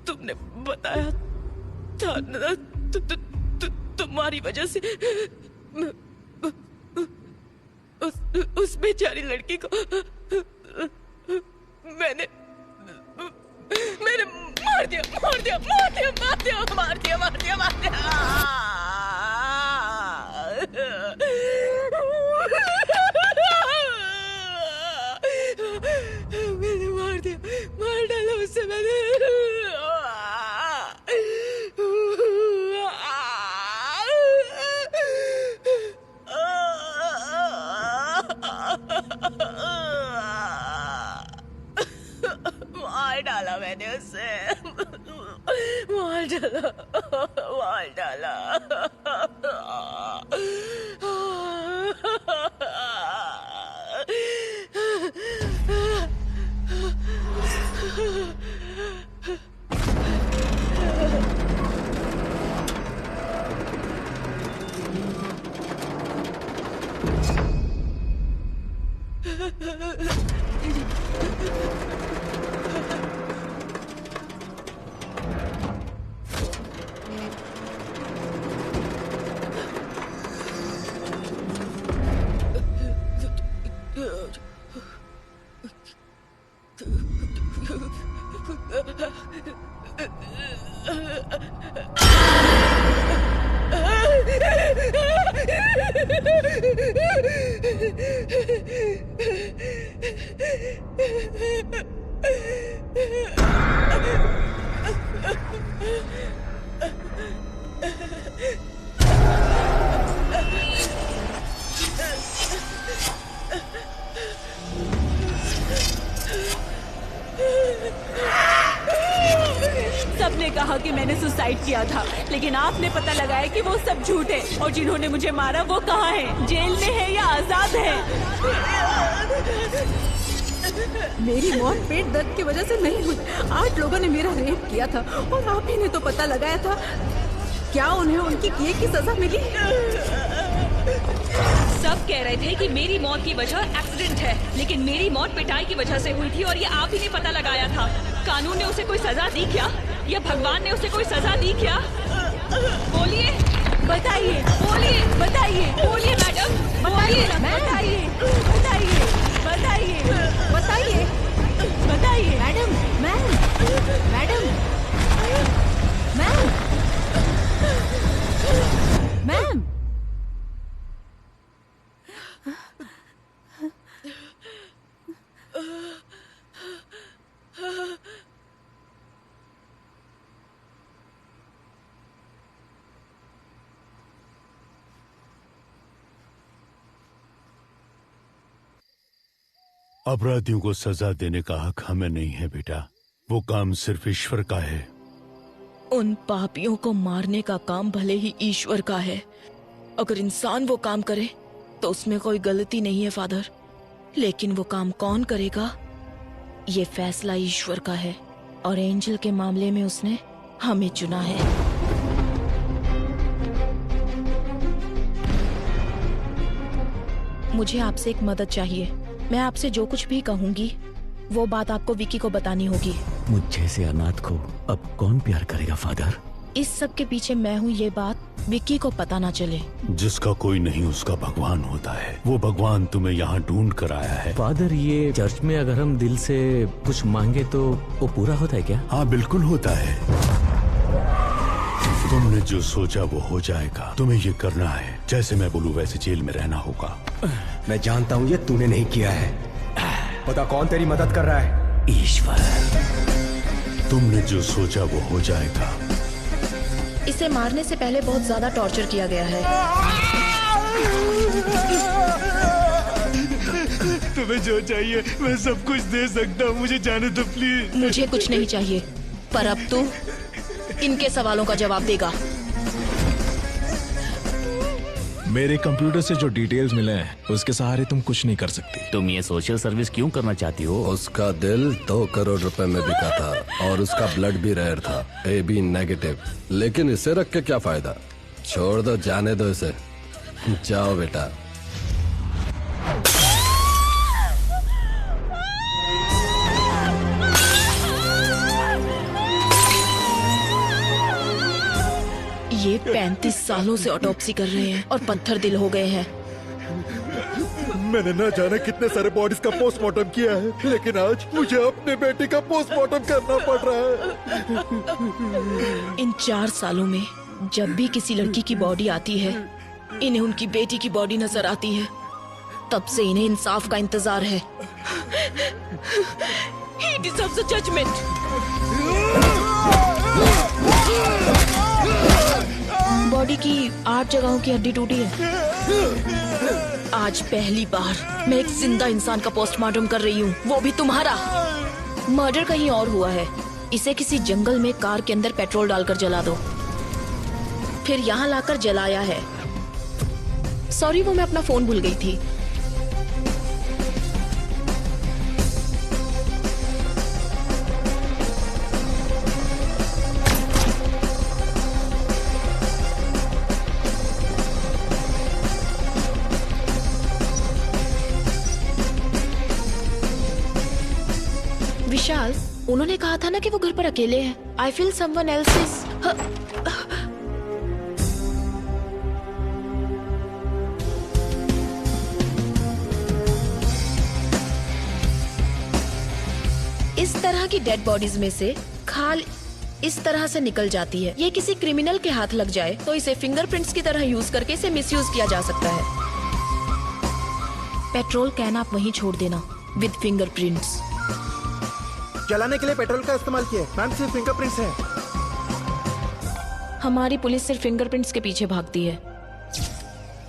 तुमने बताया था ना, तुम्हारी वजह से उस बेचारी लड़की को मैंने मार दिया। मैंने मार डाला उससे मैंने। मार डाला मैंने उसे, मार डाला। सबने कहा कि मैंने सुसाइड किया था, लेकिन आपने पता लगाया कि वो सब झूठ है, और जिन्होंने मुझे मारा वो कहाँ है? जेल में है या आजाद है? मेरी मौत पेट दर्द की वजह से नहीं हुई। 8 लोगों ने मेरा रेप किया था और आप ही ने तो पता लगाया था। क्या उन्हें उनकी किए की सजा मिली? सब कह रहे थे कि मेरी मौत की वजह एक्सीडेंट है, लेकिन मेरी मौत पिटाई की वजह से हुई थी और ये आप ही ने पता लगाया था। कानून ने उसे कोई सजा दी क्या, या भगवान ने उसे कोई सजा दी क्या? बोलिए, बताइए, बोलिए, बताइए, बोलिए मैडम, बोलिए, बताइए, बताइए, बताइए, बताइए, बताइए, मैडम, मैडम, मैम। अपराधियों को सजा देने का हक हमें नहीं है बेटा, वो काम सिर्फ ईश्वर का है। उन पापियों को मारने का काम भले ही ईश्वर का है। अगर इंसान वो काम करे तो उसमें कोई गलती नहीं है फादर, लेकिन वो काम कौन करेगा ये फैसला ईश्वर का है, और एंजल के मामले में उसने हमें चुना है। मुझे आपसे एक मदद चाहिए। मैं आपसे जो कुछ भी कहूंगी वो बात आपको विकी को बतानी होगी। मुझ जैसे अनाथ को अब कौन प्यार करेगा फादर? इस सब के पीछे मैं हूँ, ये बात विकी को पता ना चले। जिसका कोई नहीं उसका भगवान होता है। वो भगवान तुम्हें यहाँ ढूंढ कर आया है। फादर, ये चर्च में अगर हम दिल से कुछ मांगे तो वो पूरा होता है क्या? हाँ बिल्कुल होता है। तुमने जो सोचा वो हो जाएगा। तुम्हें ये करना है, जैसे मैं बोलूँ वैसे जेल में रहना होगा। मैं जानता हूँ ये तूने नहीं किया है। पता कौन तेरी मदद कर रहा है? ईश्वर। तुमने जो सोचा वो हो जाएगा। इसे मारने से पहले बहुत ज्यादा टॉर्चर किया गया है। तुम्हें जो चाहिए मैं सब कुछ दे सकता हूँ, मुझे जाने दो प्लीज। मुझे कुछ नहीं चाहिए, पर अब तू इनके सवालों का जवाब देगा। मेरे कंप्यूटर से जो डिटेल्स मिले हैं उसके सहारे तुम कुछ नहीं कर सकती। तुम ये सोशल सर्विस क्यों करना चाहती हो? उसका दिल 2 करोड़ रुपए में बिका था और उसका ब्लड भी रेयर था, AB नेगेटिव। लेकिन इसे रख के क्या फायदा? छोड़ दो, जाने दो इसे। जाओ बेटा। 35 सालों से ऑटोप्सी कर रहे हैं और पत्थर दिल हो गए हैं। मैंने ना जाने कितने सारे बॉडीज का पोस्टमार्टम किया है, लेकिन आज मुझे अपने बेटे का पोस्टमार्टम करना पड़ रहा है। इन 4 सालों में जब भी किसी लड़की की बॉडी आती है, इन्हें उनकी बेटी की बॉडी नजर आती है। तब से इन्हें इंसाफ का इंतजार है। He deserves a judgment. Body की 8 जगहों की हड्डी टूटी है। आज पहली बार मैं एक जिंदा इंसान का पोस्टमार्टम कर रही हूँ, वो भी तुम्हारा। मर्डर कहीं और हुआ है। इसे किसी जंगल में कार के अंदर पेट्रोल डालकर जला दो, फिर यहाँ लाकर जलाया है। सॉरी, वो मैं अपना फोन भूल गई थी। विशाल, उन्होंने कहा था ना कि वो घर पर अकेले हैं। I feel someone else is. इस तरह की डेड बॉडीज में से खाल इस तरह से निकल जाती है। ये किसी क्रिमिनल के हाथ लग जाए तो इसे फिंगरप्रिंट्स की तरह यूज करके इसे मिसयूज किया जा सकता है। पेट्रोल कैन आप वहीं छोड़ देना विद फिंगरप्रिंट्स। जलाने के लिए पेट्रोल का इस्तेमाल किया मैम, सिर्फ फिंगरप्रिंट्स है। हमारी पुलिस सिर्फ फिंगरप्रिंट्स के पीछे भागती है।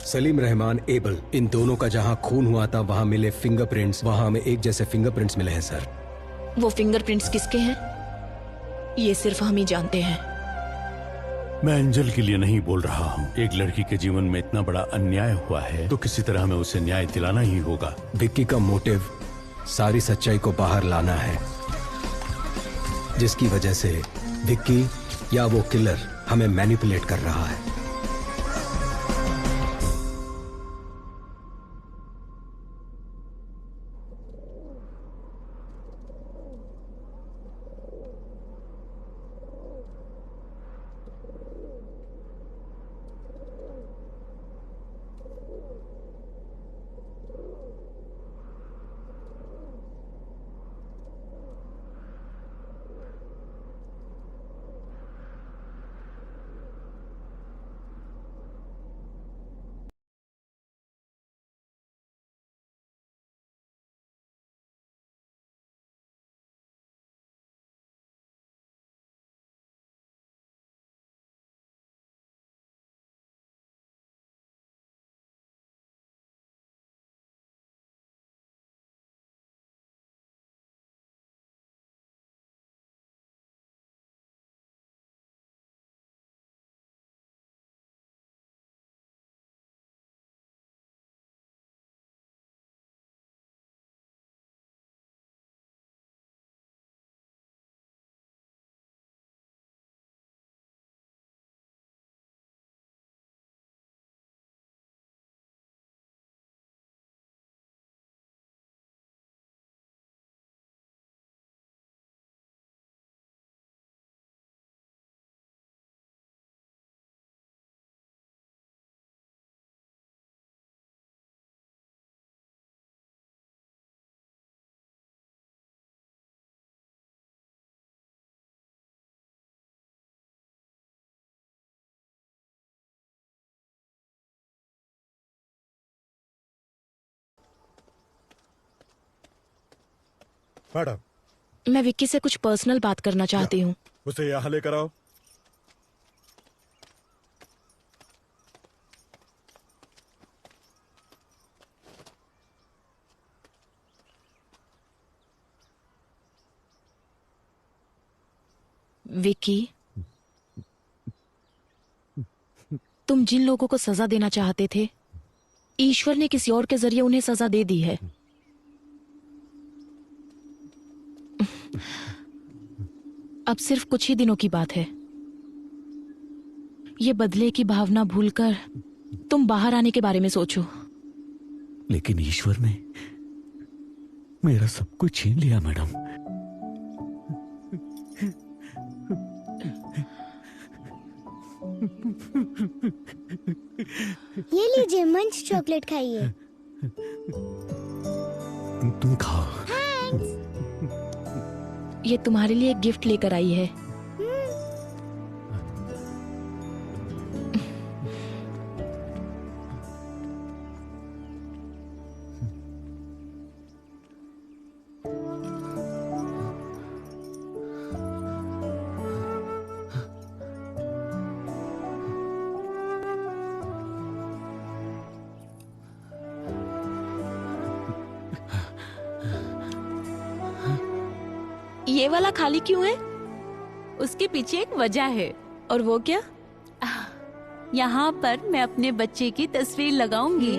सलीम रहमान, एबल, इन दोनों का जहां खून हुआ था वहां मिले फिंगरप्रिंट्स, वहां हमें एक जैसे फिंगरप्रिंट्स मिले हैं सर। वो फिंगरप्रिंट्स किसके हैं ये सिर्फ हम ही जानते हैं। मैं एंजल के लिए नहीं बोल रहा हूँ। एक लड़की के जीवन में इतना बड़ा अन्याय हुआ है तो किसी तरह हमें उसे न्याय दिलाना ही होगा। विक्की का मोटिव सारी सच्चाई को बाहर लाना है, जिसकी वजह से विक्की या वो किलर हमें मैनिपुलेट कर रहा है। मैडम, मैं विक्की से कुछ पर्सनल बात करना चाहती हूँ। उसे यहाँ लेकर आओ। विक्की, तुम जिन लोगों को सजा देना चाहते थे, ईश्वर ने किसी और के जरिए उन्हें सजा दे दी है। अब सिर्फ कुछ ही दिनों की बात है। ये बदले की भावना भूलकर तुम बाहर आने के बारे में सोचो। लेकिन ईश्वर ने मेरा सब कुछ छीन लिया मैडम। ये लीजिए, मंच चॉकलेट खाइए। तुम खाओ। ये तुम्हारे लिए एक गिफ्ट लेकर आई है। ये वाला खाली क्यों है? उसके पीछे एक वजह है। और वो क्या? यहाँ पर मैं अपने बच्चे की तस्वीर लगाऊंगी।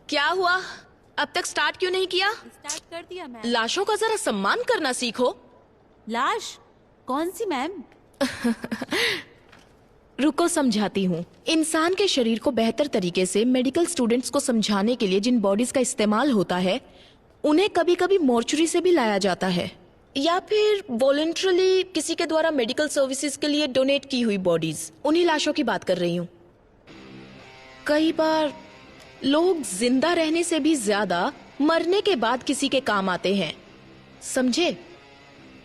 क्या हुआ? अब तक स्टार्ट क्यों नहीं किया? स्टार्ट कर दिया मैम। लाशों का जरा सम्मान करना सीखो। लाश? कौन सी मैम? रुको, समझाती हूँ। इंसान के शरीर को बेहतर तरीके से मेडिकल स्टूडेंट्स को समझाने के लिए जिन बॉडीज का इस्तेमाल होता है, उन्हें कभी कभी मॉर्चुरी से भी लाया जाता है, या फिर वॉलंटरली किसी के द्वारा मेडिकल सर्विसेज के लिए डोनेट की हुई बॉडीज। उन्हीं लाशों की बात कर रही हूँ। कई बार लोग जिंदा रहने से भी ज्यादा मरने के बाद किसी के काम आते हैं, समझे?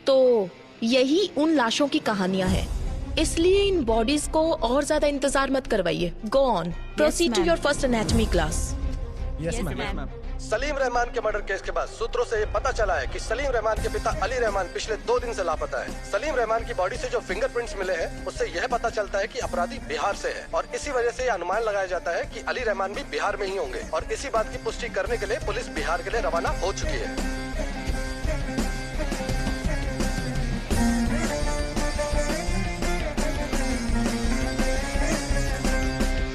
तो यही उन लाशों की कहानियां हैं। इसलिए इन बॉडीज को और ज्यादा इंतजार मत करवाइए। Go on, proceed to your first anatomy class. Yes ma'am. Salim Rahman के मर्डर केस के बाद सूत्रों से ये पता चला है कि सलीम रहमान के पिता अली रहमान पिछले 2 दिन से लापता है। सलीम रहमान की बॉडी से जो फिंगरप्रिंट्स मिले हैं, उससे यह पता चलता है कि अपराधी बिहार से है, और इसी वजह से यह अनुमान लगाया जाता है कि अली रहमान भी बिहार में ही होंगे। और इसी बात की पुष्टि करने के लिए पुलिस बिहार के लिए रवाना हो चुकी है।